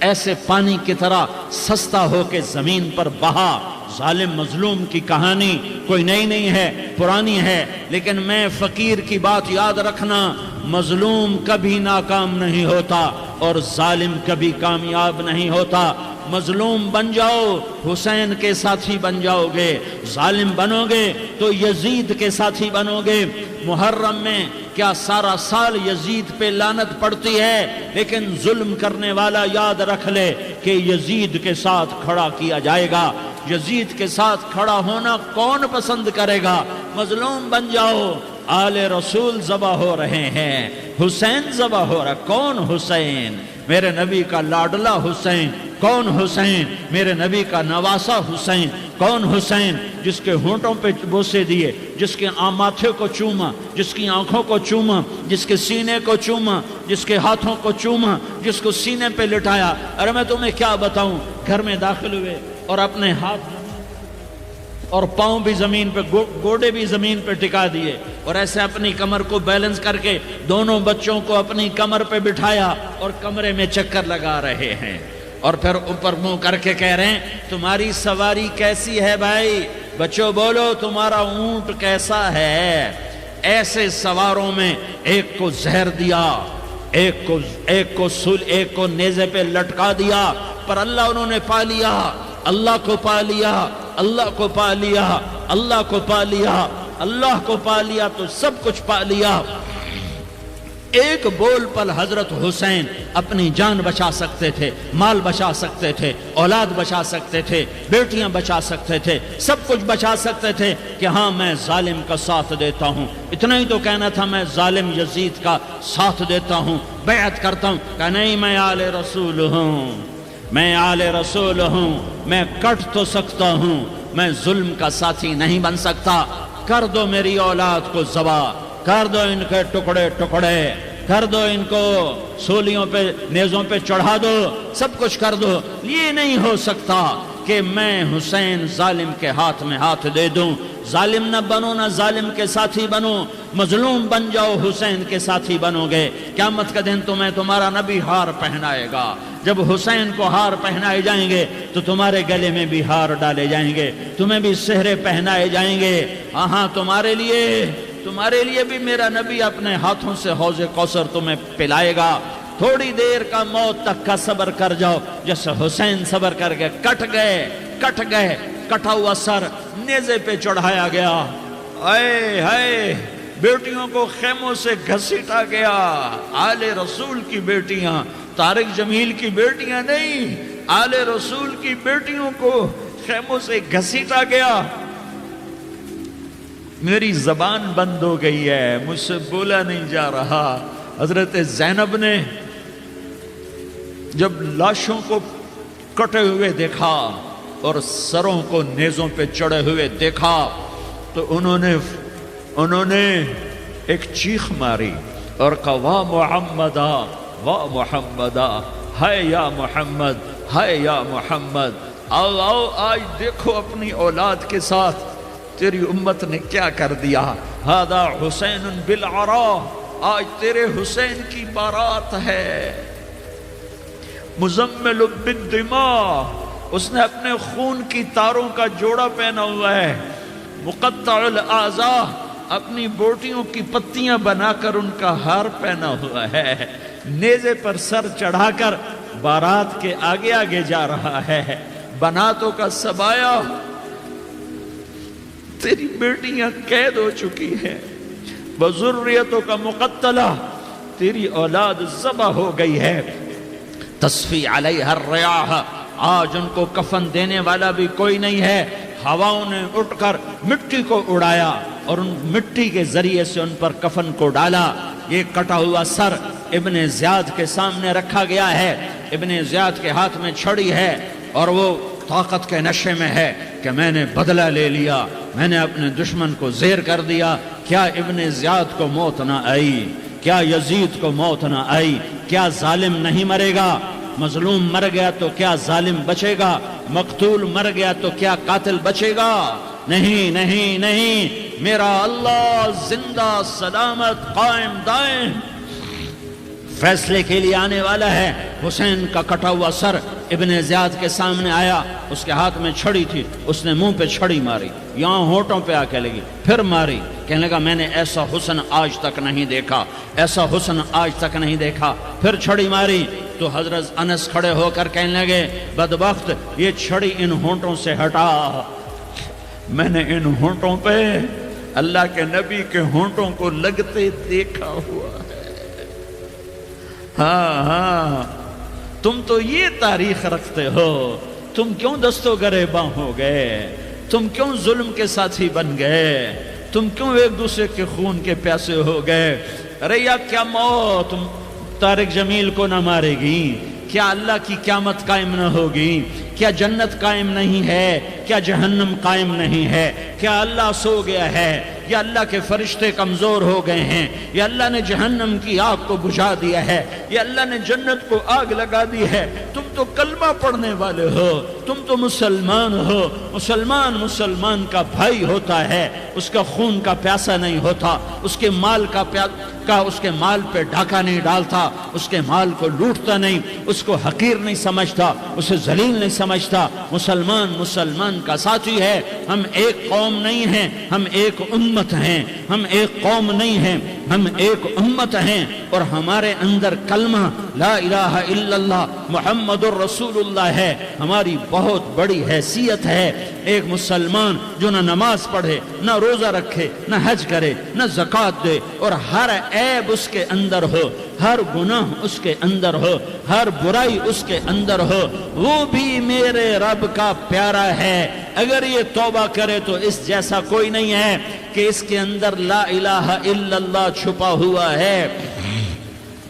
ایسے پانی کی طرح سستا ہو کے زمین پر بہا۔ ظالم مظلوم کی کہانی کوئی نئی نہیں ہے، پرانی ہے، لیکن میں فقیر کی بات یاد رکھنا، مظلوم کبھی ناکام نہیں ہوتا اور ظالم کبھی کامیاب نہیں ہوتا۔ مظلوم بن جاؤ حسین کے ساتھی بن جاؤ گے، ظالم بنو گے تو یزید کے ساتھی بنو گے۔ محرم میں کیا سارا سال یزید پہ لعنت پڑتی ہے، لیکن ظلم کرنے والا یاد رکھ لے کہ یزید کے ساتھ کھڑا کیا جائے گا۔ یزید کے ساتھ کھڑا ہونا کون پسند کرے گا؟ مظلوم بن جاؤ۔ آل رسول ذبح ہو رہے ہیں، حسین ذبح ہو رہا، کون حسین؟ میرے نبی کا لاڈلا حسین۔ کون حسین؟ میرے نبی کا نواسا حسین۔ کون حسین؟ جس کے ہونٹوں پہ بوسے دیے، جس کے ماتھے کو چوما، جس کی آنکھوں کو چوما، جس کے سینے کو چوما، جس کے ہاتھوں کو چوما، جس کو سینے پہ لٹایا۔ ارے میں تمہیں کیا بتاؤں، گھر میں داخل ہوئے اور اپنے ہاتھ اور پاؤں بھی زمین پہ، گوڑے بھی زمین پہ ٹکا دیے، اور ایسے اپنی کمر کو بیلنس کر کے دونوں بچوں کو اپنی کمر پہ بٹھایا اور کمرے میں چکر لگا رہے ہیں، اور پھر اوپر منہ کر کے کہہ رہے ہیں تمہاری سواری کیسی ہے بھائی؟ بچوں بولو تمہارا اونٹ کیسا ہے؟ ایسے سواروں میں ایک کو زہر دیا، ایک کو نیزے پہ لٹکا دیا، پر اللہ انہوں نے پا لیا، اللہ کو پا لیا، اللہ کو پا لیا، اللہ کو پا لیا، اللہ کو پا لیا تو سب کچھ پا لیا۔ ایک بول پر حضرت حسین اپنی جان بچا سکتے تھے، مال بچا سکتے تھے، اولاد بچا سکتے تھے، بیٹیاں بچا سکتے تھے، سب کچھ بچا سکتے تھے کہ ہاں میں ظالم کا ساتھ دیتا ہوں۔ اتنا ہی تو کہنا تھا میں ظالم یزید کا ساتھ دیتا ہوں، بیعت کرتا ہوں، کہ نہیں میں آل رسول ہوں، میں آل رسول ہوں، میں کٹ تو سکتا ہوں، میں ظلم کا ساتھی نہیں بن سکتا۔ کر دو میری اولاد کو ذبح، کر دو ان کے ٹکڑے ٹکڑے، کر دو ان کو سولیوں پہ نیزوں پہ چڑھا دو، سب کچھ کر دو۔ یہ نہیں ہو سکتا کہ میں حسین ظالم کے ہاتھ میں ہاتھ دے دوں۔ ظالم نہ بنو، نہ ظالم کے ساتھی بنو، مظلوم بن جاؤ، حسین کے ساتھی بنو گے۔ قیامت کا دن تمہیں تمہارا نبی ہار پہنائے گا۔ جب حسین کو ہار پہنائے جائیں گے تو تمہارے گلے میں بھی ہار ڈالے جائیں گے، تمہیں بھی سہرے پہنائے جائیں گے۔ ہاں تمہارے لیے بھی میرا نبی اپنے ہاتھوں سے حوض کوثر تمہیں پلائے گا۔ تھوڑی دیر کا موت تک کا صبر کر جاؤ، جیسے حسین صبر کر کے کٹ گئے، کٹا ہوا سر نیزے پہ چڑھایا گیا۔ اے ہائے، بیٹیوں کو خیموں سے گھسیٹا گیا۔ آل رسول کی بیٹیاں، طارق جمیل کی بیٹیاں نہیں، آل رسول کی بیٹیوں کو خیموں سے گھسیٹا گیا۔ میری زبان بند ہو گئی ہے، مجھ سے بولا نہیں جا رہا۔ حضرت زینب نے جب لاشوں کو کٹے ہوئے دیکھا اور سروں کو نیزوں پہ چڑھے ہوئے دیکھا تو انہوں نے ایک چیخ ماری اور کہا واہ محمدہ، واہ محمدہ، ہائے یا محمد، ہائے یا محمد۔ آؤ آج دیکھو اپنی اولاد کے ساتھ تیری امت نے کیا کر دیا۔ ہذا حسین بالعراء، آج تیرے حسین کی بارات ہے۔ مزمل بالدماء، اس نے اپنے خون کی تاروں کا جوڑا پہنا ہوا ہے۔ مقطع الاعضاء، اپنی بوٹیوں کی پتیاں بنا کر ان کا ہار پہنا ہوا ہے۔ نیزے پر سر چڑھا کر بارات کے آگے آگے جا رہا ہے۔ بناتوں کا سبایا، تیری بیٹیاں قید ہو چکی ہیں۔ وذریتوں کا مقتلہ، تیری اولاد ذبح ہو گئی ہے۔ تصفی علیہ الریاح، آج ان کو کفن دینے والا بھی کوئی نہیں ہے۔ ہواؤں نے اٹھ کر مٹی کو اڑایا اور ان مٹی کے ذریعے سے ان پر کفن کو ڈالا۔ یہ کٹا ہوا سر ابن زیاد کے سامنے رکھا گیا ہے۔ ابن زیاد کے ہاتھ میں چھڑی ہے اور وہ طاقت کے نشے میں ہے کہ میں نے بدلہ لے لیا، میں نے اپنے دشمن کو زیر کر دیا۔ کیا ابن زیاد کو موت نہ آئی؟ کیا یزید کو موت نہ آئی؟ کیا ظالم نہیں مرے گا؟ مظلوم مر گیا تو کیا ظالم بچے گا؟ مقتول مر گیا تو کیا قاتل بچے گا؟ نہیں نہیں نہیں، میرا اللہ زندہ سلامت قائم دائم فیصلے کے لیے آنے والا ہے۔ حسین کا کٹا ہوا سر ابن زیاد کے سامنے آیا، اس کے ہاتھ میں چھڑی تھی، اس نے منہ پہ چھڑی ماری، یہاں ہونٹوں پہ آ کے لگی، پھر ماری، کہنے لگا میں نے ایسا حسن آج تک نہیں دیکھا، ایسا حسن آج تک نہیں دیکھا، پھر چھڑی ماری۔ تو حضرت انس کھڑے ہو کر کہنے لگے بدبخت، یہ چھڑی ان ہونٹوں سے ہٹا۔ میں نے ان ہونٹوں پہ اللہ کے نبی کے ہونٹوں کو لگتے دیکھا ہوا ہے۔ ہاں تم تو یہ تاریخ رکھتے ہو، تم کیوں دستو گریباں ہو گئے؟ تم کیوں ظلم کے ساتھی بن گئے؟ تم کیوں ایک دوسرے کے خون کے پیاسے ہو گئے؟ ارے یا کیا موت طارق جمیل کو نہ مارے گی؟ کیا اللہ کی قیامت قائم نہ ہوگی؟ کیا جنت قائم نہیں ہے؟ کیا جہنم قائم نہیں ہے؟ کیا اللہ سو گیا ہے؟ یا اللہ کے فرشتے کمزور ہو گئے ہیں؟ یا اللہ نے جہنم کی آگ کو بجھا دیا ہے؟ یا اللہ نے جنت کو آگ لگا دی ہے؟ تم تو کلمہ پڑھنے والے ہو، تم تو مسلمان ہو۔ مسلمان کا بھائی ہوتا ہے، اس کا خون کا پیاسا نہیں ہوتا، اس کے مال اس کے مال پہ ڈاکہ نہیں ڈالتا، اس کے مال کو لوٹتا نہیں، اس کو حقیر نہیں سمجھتا، اسے ذلیل نہیں سمجھتا۔ مسلمان کا ساتھی ہے۔ ہم ایک قوم نہیں ہیں، ہم ایک امت ہیں۔ ہم ایک قوم نہیں ہیں، ہم ایک امت ہیں، اور ہمارے اندر کلمہ لا الہ الا اللہ محمد الرسول اللہ ہے۔ ہماری بہت بڑی حیثیت ہے۔ ایک مسلمان جو نہ نماز پڑھے، نہ روزہ رکھے، نہ حج کرے، نہ زکوٰۃ دے، اور ہر عیب اس کے اندر ہو، ہر گناہ اس کے اندر ہو، ہر برائی اس کے اندر ہو، وہ بھی میرے رب کا پیارا ہے۔ اگر یہ توبہ کرے تو اس جیسا کوئی نہیں ہے کہ اس کے اندر لا الہ الا اللہ چھپا ہوا ہے۔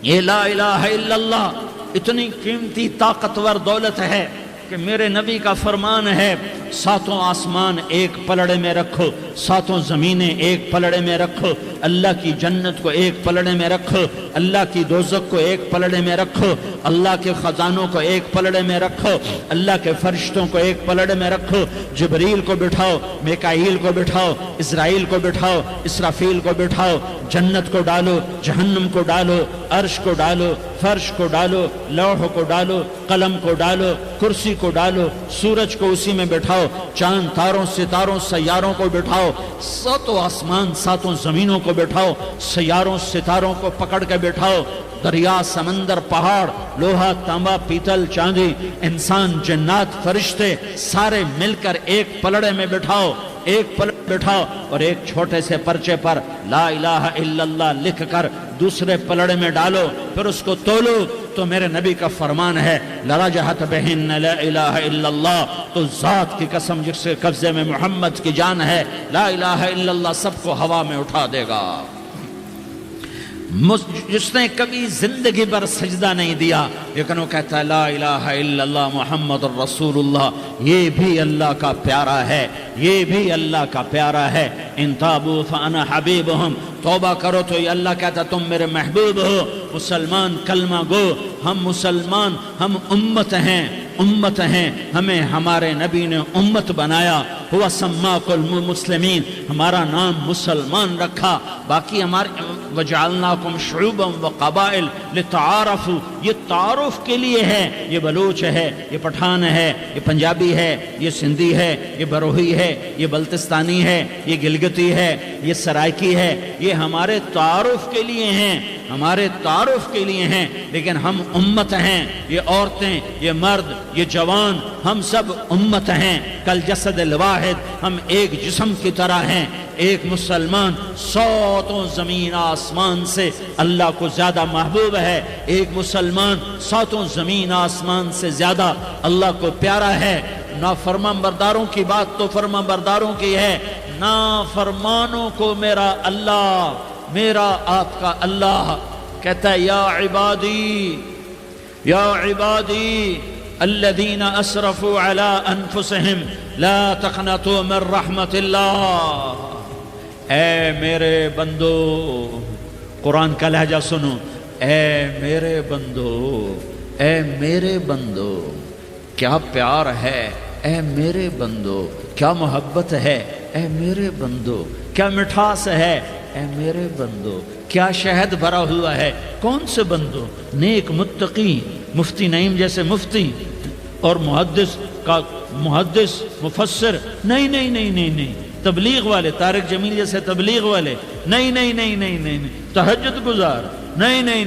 یہ لا الہ الا اللہ اتنی قیمتی طاقتور دولت ہے کہ میرے نبی کا فرمان ہے، ساتوں آسمان ایک پلڑے میں رکھو، ساتوں زمینیں ایک پلڑے میں رکھو، اللہ کی جنت کو ایک پلڑے میں رکھو، اللہ کی دوزخ کو ایک پلڑے میں رکھو، اللہ کے خزانوں کو ایک پلڑے میں رکھو، اللہ کے فرشتوں کو ایک پلڑے میں رکھو۔ جبریل کو بٹھاؤ، میکائیل کو بٹھاؤ، اسرائیل کو بٹھاؤ، اسرافیل کو بٹھاؤ، جنت کو ڈالو، جہنم کو ڈالو، عرش کو ڈالو، فرش کو ڈالو، لوح کو ڈالو، قلم کو ڈالو، کرسی کو ڈالو، سورج کو اسی میں بٹھاؤ، چاند تاروں ستاروں سیاروں کو بٹھاؤ، ساتوں آسمان ساتوں زمینوں کو بٹھاؤ، سیاروں ستاروں کو پکڑ کے بٹھاؤ، دریا سمندر پہاڑ لوہا تانبا پیتل چاندی انسان جنات فرشتے سارے مل کر ایک پلڑے میں بٹھاؤ، ایک پلڑے بٹھاؤ، اور ایک چھوٹے سے پرچے پر لا الہ الا اللہ لکھ کر دوسرے پلڑے میں ڈالو، پھر اس کو تولو تو میرے نبی کا فرمان ہے لرجحت بہن لا الہ الا اللہ، تو ذات کی قسم جس کے قبضے میں محمد کی جان ہے، لا الہ الا اللہ سب کو ہوا میں اٹھا دے گا۔ جس نے کبھی زندگی پر سجدہ نہیں دیا لیکن وہ کہتا ہے لا الہ الا اللہ محمد الرسول اللہ، یہ بھی اللہ کا پیارا ہے، یہ بھی اللہ کا پیارا ہے۔ ان تابوا فانا حبیبہم، توبہ کرو تو یہ اللہ کہتا تم میرے محبوب ہو۔ مسلمان کلمہ گو، ہم مسلمان، ہم امت ہیں، ہمیں ہمارے نبی نے امت بنایا، ہوا سماک المسلمین، ہمارا نام مسلمان رکھا، باقی ہمارے وجعلناکم شعوبا وقبائل لتعارفوا، یہ تعارف کے لیے ہے۔ یہ بلوچ ہے، یہ پٹھان ہے، یہ پنجابی ہے، یہ سندھی ہے، یہ بروہی ہے، یہ بلتستانی ہے، یہ گلگتی ہے، یہ سرائکی ہے، یہ ہمارے تعارف کے لیے ہیں، ہمارے تعارف کے لیے ہیں، لیکن ہم امت ہیں۔ یہ عورتیں، یہ مرد، یہ جوان، ہم سب امت ہیں۔ کل جسد الواحد، ہم ایک جسم کی طرح ہیں۔ ایک مسلمان ساتوں زمین آسمان سے اللہ کو زیادہ محبوب ہے، ایک مسلمان ساتوں زمین آسمان سے زیادہ اللہ کو پیارا ہے۔ نافرمان برداروں کی بات تو فرمان برداروں کی ہے، نافرمانوں کو میرا اللہ، میرا آپ کا اللہ کہتا ہے یا عبادی الذین اسرفوا علی انفسہم لا تقنطوا من رحمت اللہ۔ اے میرے بندو، قرآن کا لہجہ سنو، اے میرے بندو، اے میرے بندو، کیا پیار ہے، اے میرے بندو، کیا محبت ہے، اے میرے بندو، کیا مٹھاس ہے، اے میرے بندو، کیا شہد بھرا ہوا ہے۔ کون سے بندو؟ نیک متقی، مفتی نعیم جیسے مفتی اور محدث مفسر، نہیں، تبلیغ والے، طارق جمیل جیسے تبلیغ والے، نہیں، تہجد گزار، نہیں،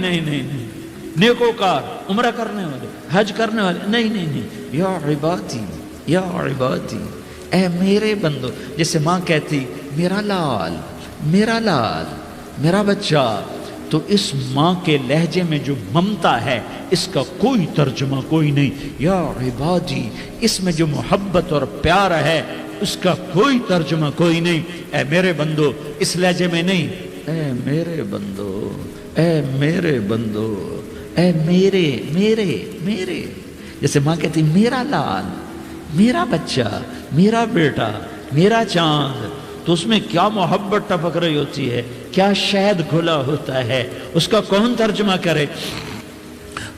نیکوکار، عمرہ کرنے والے، حج کرنے والے، نہیں، یا عبادی، اے میرے بندو، جیسے ماں کہتی میرا لال، میرا بچہ، تو اس ماں کے لہجے میں جو ممتا ہے اس کا کوئی ترجمہ کوئی نہیں۔ یا عبادی، اس میں جو محبت اور پیار ہے اس کا کوئی ترجمہ کوئی نہیں۔ اے میرے بندو، اس لہجے میں نہیں، اے میرے بندو، اے میرے بندو، اے میرے میرے میرے، جیسے ماں کہتی میرا لال، میرا بچہ، میرا بیٹا، میرا چاند، تو اس میں کیا محبت ٹپک رہی ہوتی ہے، کیا شہد گھلا ہوتا ہے، اس کا کون ترجمہ کرے؟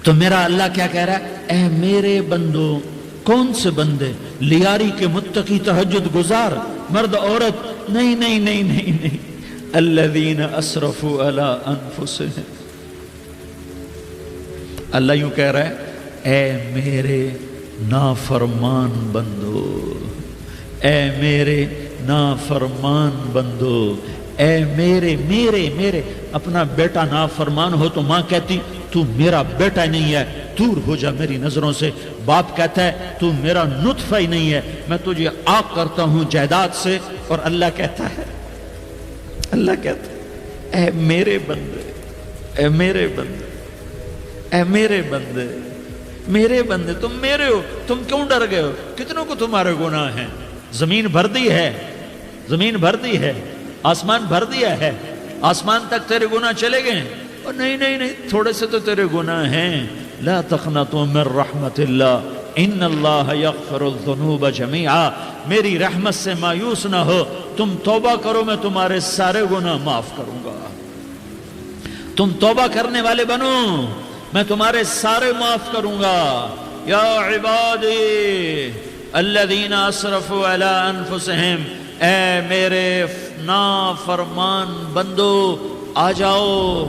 تو میرا اللہ کیا کہہ رہا ہے؟ اے میرے بندو، کون سے بندے؟ لیاری کے متقی تہجد گزار مرد عورت؟ نہیں نہیں نہیں نہیں نہیں، الذین اسرفوا علی انفسہم۔ اللہ یوں کہہ رہا ہے اے میرے نافرمان بندو، اے میرے نافرمان بندو، اے میرے میرے میرے۔ اپنا بیٹا نافرمان ہو تو ماں کہتی تو میرا بیٹا ہی نہیں ہے، دور ہو جا میری نظروں سے۔ باپ کہتا ہے تو میرا نطفہ ہی نہیں ہے، میں تجھے عاق کرتا ہوں جائیداد سے۔ اور اللہ کہتا ہے اے میرے بندے، اے میرے بندے، اے میرے بندے، میرے بندے، تم میرے ہو، تم کیوں ڈر گئے ہو؟ کتنوں کو تمہارے گناہ ہیں؟ زمین بھر دی ہے، زمین بھر دی ہے، آسمان بھر دیا ہے، آسمان تک تیرے گناہ چلے گئے ہیں؟ اور نہیں نہیں نہیں، تھوڑے سے تو تیرے گناہ ہیں۔ لا تقنطوا من رحمت اللہ ان اللہ یغفر الذنوب جمیعا، میری رحمت سے مایوس نہ ہو، تم توبہ کرو، میں تمہارے سارے گناہ معاف کروں گا۔ تم توبہ کرنے والے بنو، میں تمہارے سارے معاف کروں گا۔ یا عبادی الذین اسرفوا علی انفسہم، اے میرے نافرمان بندو، آ جاؤ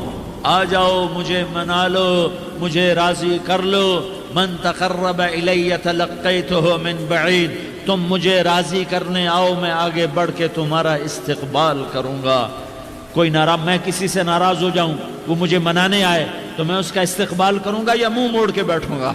آ جاؤ، مجھے منا لو، مجھے راضی کر لو۔ من تقرب الی تلقیتہ من بعید، تم مجھے راضی کرنے آؤ، میں آگے بڑھ کے تمہارا استقبال کروں گا۔ کوئی ناراض، میں کسی سے ناراض ہو جاؤں، وہ مجھے منانے آئے تو میں اس کا استقبال کروں گا یا منہ موڑ کے بیٹھوں گا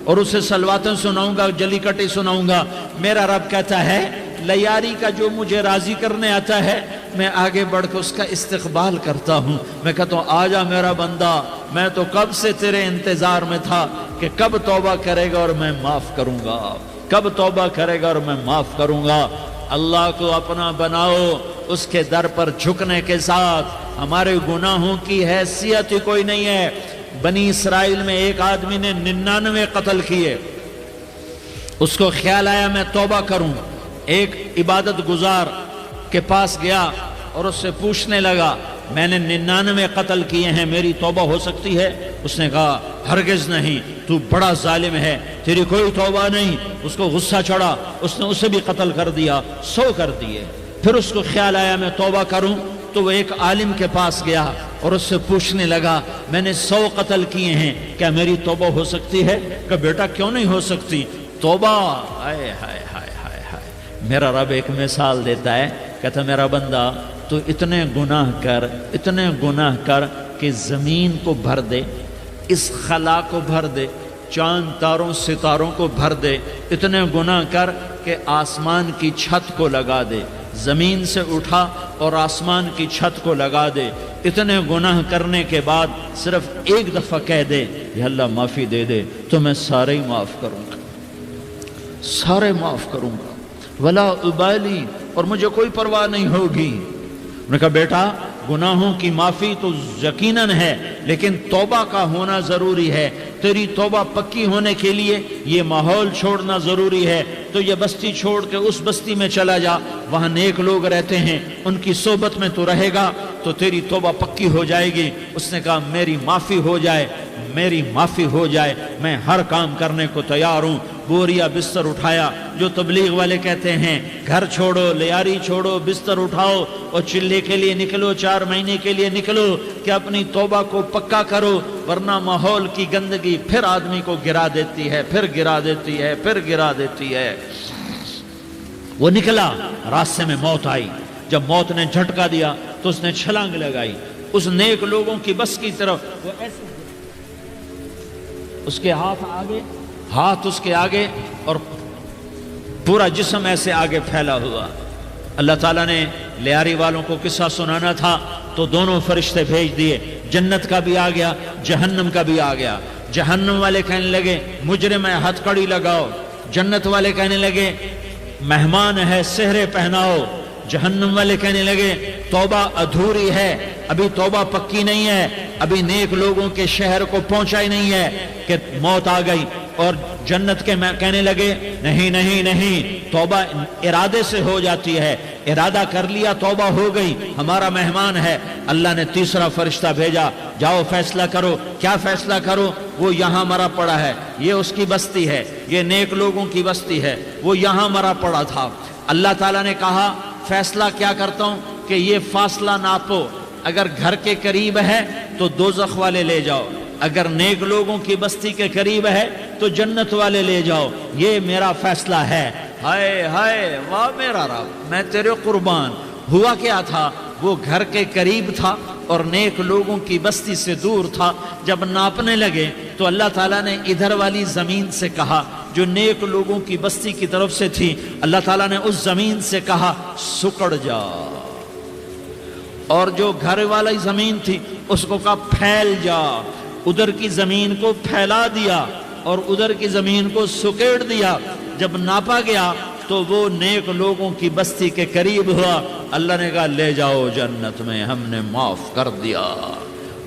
اور اسے صلواتیں سناؤں گا، جلی کٹی سناؤں گا؟ میرا رب کہتا ہے لیاری کا جو مجھے راضی کرنے آتا ہے، میں آگے بڑھ کے اس کا استقبال کرتا ہوں۔ میں کہتا ہوں آ جا میرا بندہ، میں تو کب سے تیرے انتظار میں تھا کہ کب توبہ کرے گا اور میں معاف کروں گا، کب توبہ کرے گا اور میں معاف کروں گا۔ اللہ کو اپنا بناؤ، اس کے در پر جھکنے کے ساتھ۔ ہمارے گناہوں کی حیثیت ہی کوئی نہیں ہے۔ بنی اسرائیل میں ایک آدمی نے 99 قتل کیے، اس کو خیال آیا میں توبہ کروں، ایک عبادت گزار کے پاس گیا اور اس سے پوچھنے لگا میں نے 99 قتل کیے ہیں، میری توبہ ہو سکتی ہے؟ اس نے کہا ہرگز نہیں، تو بڑا ظالم ہے، تیری کوئی توبہ نہیں۔ اس کو غصہ چڑھا، اس نے اسے بھی قتل کر دیا، 100 کر دیے۔ پھر اس کو خیال آیا میں توبہ کروں، تو وہ ایک عالم کے پاس گیا اور اس سے پوچھنے لگا میں نے 100 قتل کیے ہیں، کیا میری توبہ ہو سکتی ہے؟ کہ بیٹا کیوں نہیں ہو سکتی توبہ؟ ہائے ہائے ہائے ہائے ہائے۔ میرا رب ایک مثال دیتا ہے، کہتا میرا بندہ تو اتنے گناہ کر، اتنے گناہ کر کہ زمین کو بھر دے، اس خلا کو بھر دے، چاند تاروں ستاروں کو بھر دے، اتنے گناہ کر کہ آسمان کی چھت کو لگا دے، زمین سے اٹھا اور آسمان کی چھت کو لگا دے۔ اتنے گناہ کرنے کے بعد صرف ایک دفعہ کہہ دے یا اللہ معافی دے دے، تو میں سارے ہی معاف کروں گا، سارے معاف کروں گا، ولا ابالی، اور مجھے کوئی پرواہ نہیں ہوگی۔ انہوں نے کہا بیٹا گناہوں کی معافی تو یقیناً ہے، لیکن توبہ کا ہونا ضروری ہے۔ تیری توبہ پکی ہونے کے لیے یہ ماحول چھوڑنا ضروری ہے۔ تو یہ بستی چھوڑ کے اس بستی میں چلا جا، وہاں نیک لوگ رہتے ہیں، ان کی صحبت میں تو رہے گا تو تیری توبہ پکی ہو جائے گی۔ اس نے کہا میری معافی ہو جائے، میری معافی ہو جائے، میں ہر کام کرنے کو تیار ہوں۔ بوریا بستر اٹھایا، جو تبلیغ والے کہتے ہیں گھر چھوڑو، لیاری چھوڑو، بستر اٹھاؤ اور چلے کے لیے نکلو، 4 مہینے کے لیے نکلو کہ اپنی توبہ کو پکا کرو، ورنہ ماحول کی گندگی پھر آدمی کو گرا دیتی ہے، پھر گرا دیتی ہے، پھر گرا دیتی ہے۔ وہ نکلا، راستے میں موت آئی۔ جب موت نے جھٹکا دیا تو اس نے چھلانگ لگائی اس نیک لوگوں کی بس کی طرف۔ وہ ایسے اس کے ہاتھ اس کے آگے اور پورا جسم ایسے آگے پھیلا ہوا۔ اللہ تعالیٰ نے لیاری والوں کو قصہ سنانا تھا تو دونوں فرشتے بھیج دیے، جنت کا بھی آ گیا، جہنم کا بھی آ گیا۔ جہنم والے کہنے لگے مجرم ہے، ہتھ کڑی لگاؤ۔ جنت والے کہنے لگے مہمان ہے، سہرے پہناؤ۔ جہنم والے کہنے لگے توبہ ادھوری ہے، ابھی توبہ پکی نہیں ہے، ابھی نیک لوگوں کے شہر کو پہنچا ہی نہیں ہے کہ موت آ گئی اور جنت کے کہنے لگے نہیں نہیں نہیں، توبہ ارادے سے ہو جاتی ہے، ارادہ کر لیا توبہ ہو گئی، ہمارا مہمان ہے۔ اللہ نے تیسرا فرشتہ بھیجا، جاؤ فیصلہ کرو۔ کیا فیصلہ کرو؟ وہ یہاں مرا پڑا ہے، یہ اس کی بستی ہے، یہ نیک لوگوں کی بستی ہے، وہ یہاں مرا پڑا تھا۔ اللہ تعالیٰ نے کہا فیصلہ کیا کرتا ہوں کہ یہ فاصلہ ناپو، اگر گھر کے قریب ہے تو دوزخ والے لے جاؤ، اگر نیک لوگوں کی بستی کے قریب ہے تو جنت والے لے جاؤ، یہ میرا فیصلہ ہے۔ ہائے ہائے واہ میرا رب، میں تیرے قربان۔ ہوا کیا تھا؟ وہ گھر کے قریب تھا اور نیک لوگوں کی بستی سے دور تھا۔ جب ناپنے لگے تو اللہ تعالیٰ نے ادھر والی زمین سے کہا جو نیک لوگوں کی بستی کی طرف سے تھی، اللہ تعالیٰ نے اس زمین سے کہا سکڑ جا، اور جو گھر والی زمین تھی اس کو کہا پھیل جا۔ ادھر کی زمین کو پھیلا دیا اور ادھر کی زمین کو سکیڑ دیا۔ جب ناپا گیا تو وہ نیک لوگوں کی بستی کے قریب ہوا۔ اللہ نے کہا لے جاؤ جنت میں، ہم نے معاف کر دیا۔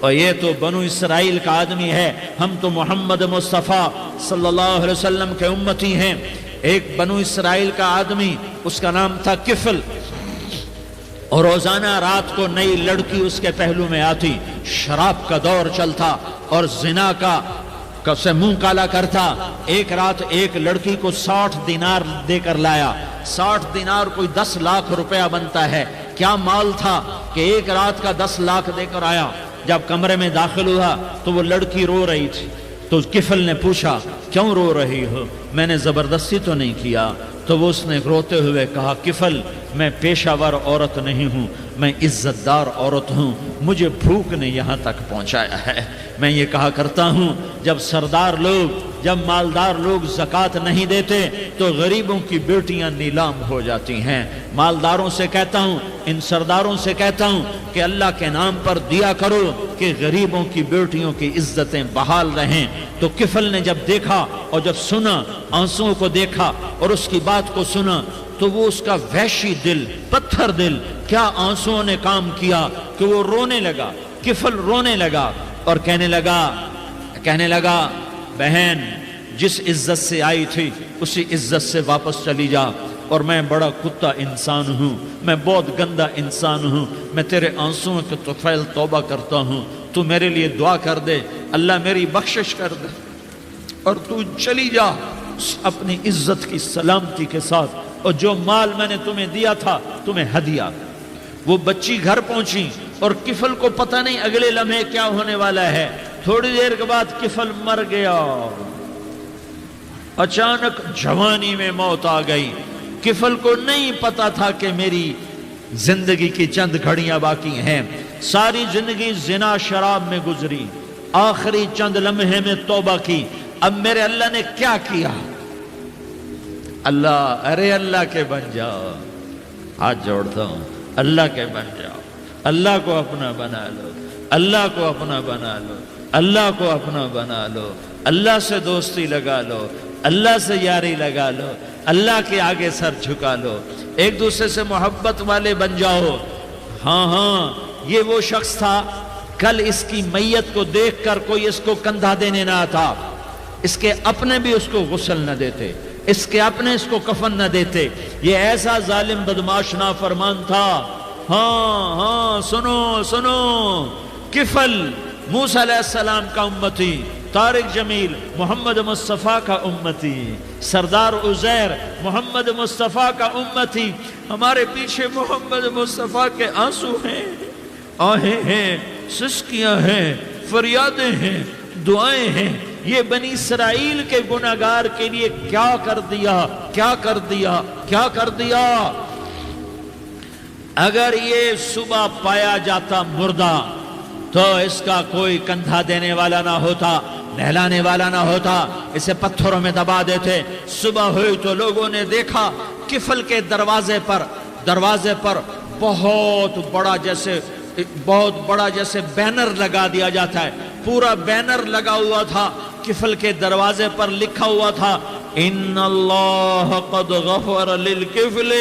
اور یہ تو بنو اسرائیل کا آدمی ہے، ہم تو محمد مصطفیٰ صلی اللہ علیہ وسلم کے امتی ہیں۔ ایک بنو اسرائیل کا آدمی، اس کا نام تھا کفل، اور روزانہ رات کو نئی لڑکی اس کے پہلو میں آتی، شراب کا دور چلتا اور زنا کا سے منہ کالا کرتا۔ ایک رات ایک لڑکی کو 60 دینار دے کر لایا۔ 60 دینار کوئی 10 لاکھ روپیہ بنتا ہے۔ کیا مال تھا کہ ایک رات کا 10 لاکھ دے کر آیا۔ جب کمرے میں داخل ہوا تو وہ لڑکی رو رہی تھی، تو کفل نے پوچھا کیوں رو رہی ہو؟ میں نے زبردستی تو نہیں کیا۔ تو وہ اس نے روتے ہوئے کہا کفل میں پیشہ ور عورت نہیں ہوں، میں عزت دار عورت ہوں، مجھے بھوک نے یہاں تک پہنچایا ہے۔ میں یہ کہا کرتا ہوں جب سردار لوگ، جب مالدار لوگ زکوٰۃ نہیں دیتے تو غریبوں کی بیٹیاں نیلام ہو جاتی ہیں۔ مالداروں سے کہتا ہوں، ان سرداروں سے کہتا ہوں کہ اللہ کے نام پر دیا کرو کہ غریبوں کی بیٹیوں کی عزتیں بحال رہیں۔ تو کفل نے جب دیکھا اور جب سنا، آنسوؤں کو دیکھا اور اس کی بات کو سنا، تو وہ اس کا وحشی دل، پتھر دل، کیا آنسوؤں نے کام کیا کہ وہ رونے لگا۔ کفل رونے لگا اور کہنے لگا بہن جس عزت سے آئی تھی اسی عزت سے واپس چلی جا، اور میں بڑا کتا انسان ہوں، میں بہت گندا انسان ہوں، میں تیرے آنسوؤں کے طفیل توبہ کرتا ہوں، تو میرے لیے دعا کر دے، اللہ میری بخشش کر دے، اور تو چلی جا اپنی عزت کی سلامتی کے ساتھ، اور جو مال میں نے تمہیں دیا تھا تمہیں ہدیہ۔ وہ بچی گھر پہنچی اور کفل کو پتہ نہیں اگلے لمحے کیا ہونے والا ہے۔ تھوڑی دیر کے بعد کفل مر گیا، اچانک جوانی میں موت آ گئی۔ کفل کو نہیں پتا تھا کہ میری زندگی کی چند گھڑیاں باقی ہیں۔ ساری زندگی زنا شراب میں گزری، آخری چند لمحے میں توبہ کی۔ اب میرے اللہ نے کیا کیا؟ اللہ، ارے اللہ کے بن جاؤ، ہاتھ جوڑتا ہوں، اللہ کے بن جاؤ، اللہ کو اپنا بنا لو، اللہ کو اپنا بنا لو، اللہ کو اپنا بنا لو، اللہ سے دوستی لگا لو، اللہ سے یاری لگا لو، اللہ کے آگے سر جھکا لو، ایک دوسرے سے محبت والے بن جاؤ۔ ہاں یہ وہ شخص تھا، کل اس کی میت کو دیکھ کر کوئی اس کو کندھا دینے نہ آتا، اس کے اپنے بھی اس کو غسل نہ دیتے، اس کے اپنے اس کو کفن نہ دیتے۔ یہ ایسا ظالم بدماش نافرمان تھا۔ ہاں سنو، کفل موسیٰ علیہ السلام کا امتی، طارق جمیل محمد مصطفیٰ کا امتی، سردار عزیر محمد مصطفیٰ کا امتی۔ ہمارے پیچھے محمد مصطفیٰ کے آنسو ہیں، آہیں ہیں، سسکیاں ہیں، فریادیں ہیں، دعائیں ہیں۔ یہ بنی اسرائیل کے گناہگار کے لیے کیا کر دیا۔ اگر یہ صبح پایا جاتا مردہ تو اس کا کوئی کندھا دینے والا نہ ہوتا، نہلانے والا نہ ہوتا، اسے پتھروں میں دبا دیتے۔ صبح ہوئی تو لوگوں نے دیکھا کفل کے دروازے پر بہت بڑا جیسے بینر لگا دیا جاتا ہے، پورا بینر لگا ہوا تھا۔ کفل کے دروازے پر لکھا ہوا تھا ان اللہ قد غفر للکفل،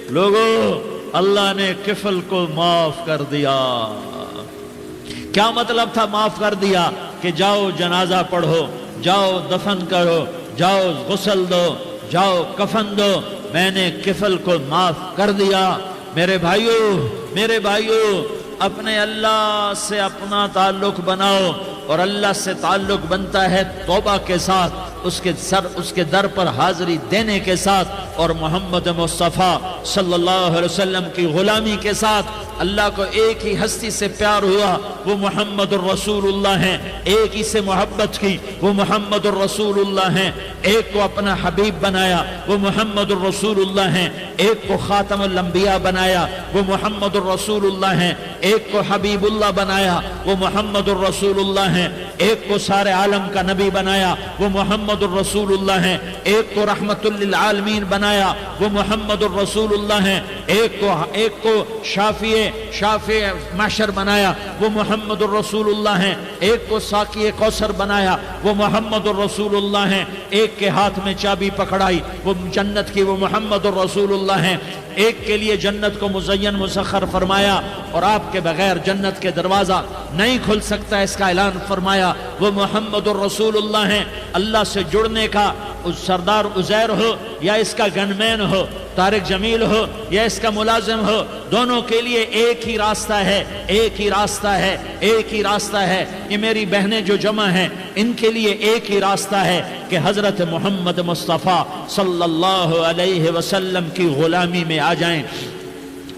لوگو اللہ نے کفل کو معاف کر دیا۔ کیا مطلب تھا معاف کر دیا؟ کہ جاؤ جنازہ پڑھو، جاؤ دفن کرو، جاؤ غسل دو، جاؤ کفن دو، میں نے کفل کو معاف کر دیا۔ میرے بھائیو، اپنے اللہ سے اپنا تعلق بناؤ، اور اللہ سے تعلق بنتا ہے توبہ کے ساتھ، اس کے در پر حاضری دینے کے ساتھ، اور محمد مصطفیٰ صلی اللہ علیہ وسلم کی غلامی کے ساتھ۔ اللہ کو ایک ہی ہستی سے پیار ہوا، وہ محمد الرسول اللہ ہیں۔ ایک ہی سے محبت کی، وہ محمد الرسول اللہ ہیں۔ ایک کو اپنا حبیب بنایا، وہ محمد الرسول اللہ ہیں۔ ایک کو خاتم الانبیاء بنایا، وہ محمد الرسول اللہ ہیں۔ ایک کو حبیب اللہ بنایا، وہ محمد الرسول اللہ ہیں۔ ایک کو سارے عالم کا نبی بنایا، وہ محمد الرسول اللہ ہیں۔ ایک کو رحمت للعالمین بنایا، وہ محمد الرسول اللہ ہیں۔ ایک کو شافع محشر بنایا، وہ محمد الرسول اللہ ہیں۔ ایک کو ساقی کوثر بنایا، وہ محمد الرسول اللہ ہیں۔ ایک کے ہاتھ میں چابی پکڑائی، وہ جنت کی، وہ محمد الرسول اللہ ہیں۔ ایک کے لیے جنت کو مزین مسخر فرمایا، اور آپ کے بغیر جنت کے دروازہ نہیں کھل سکتا، اس کا اعلان فرمایا، وہ محمد الرسول اللہ ہیں۔ اللہ سے جڑنے کا سردار عزیر ہو یا اس کا گنمین ہو، طارق جمیل ہو یا اس کا ملازم ہو، دونوں کے لیے ایک ہی راستہ ہے، ایک ہی راستہ ہے، ایک ہی راستہ ہے۔ یہ میری بہنیں جو جمع ہیں، ان کے لیے ایک ہی راستہ ہے کہ حضرت محمد مصطفیٰ صلی اللہ علیہ وسلم کی غلامی میں آ جائیں،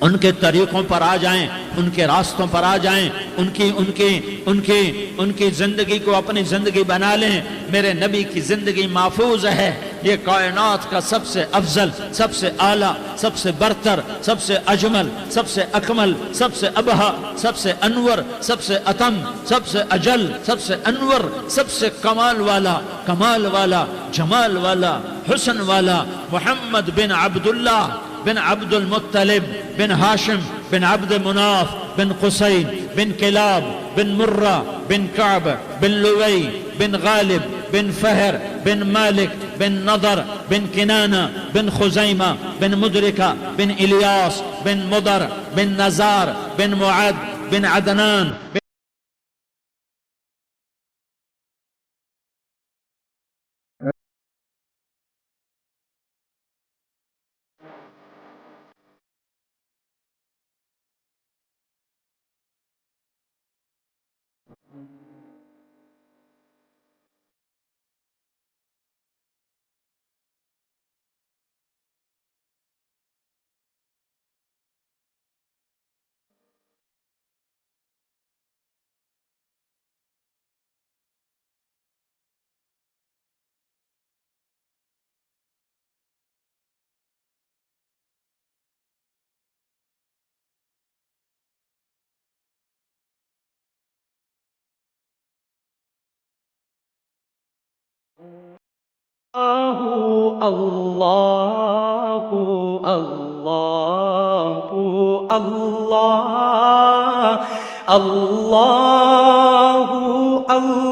ان کے طریقوں پر آ جائیں، ان کے راستوں پر آ جائیں، ان کی زندگی کو اپنی زندگی بنا لیں۔ میرے نبی کی زندگی محفوظ ہے۔ یہ کائنات کا سب سے افضل، سب سے اعلیٰ، سب سے برتر، سب سے اجمل، سب سے اکمل، سب سے ابہا، سب سے انور، سب سے اتم، سب سے اجل، سب سے انور، سب سے کمال والا، جمال والا، حسن والا، محمد بن عبداللہ بن عبد المطلب بن ہاشم بن عبد مناف بن قصی بن کلاب بن مرہ بن کعب بن لوی بن غالب بن فہر بن مالک بن نضر بن کنانہ بن خزیمہ بن مدرکہ بن الیاس بن مضر بن نزار بن معد بن عدنان اللہ اللہ اللہ اللہ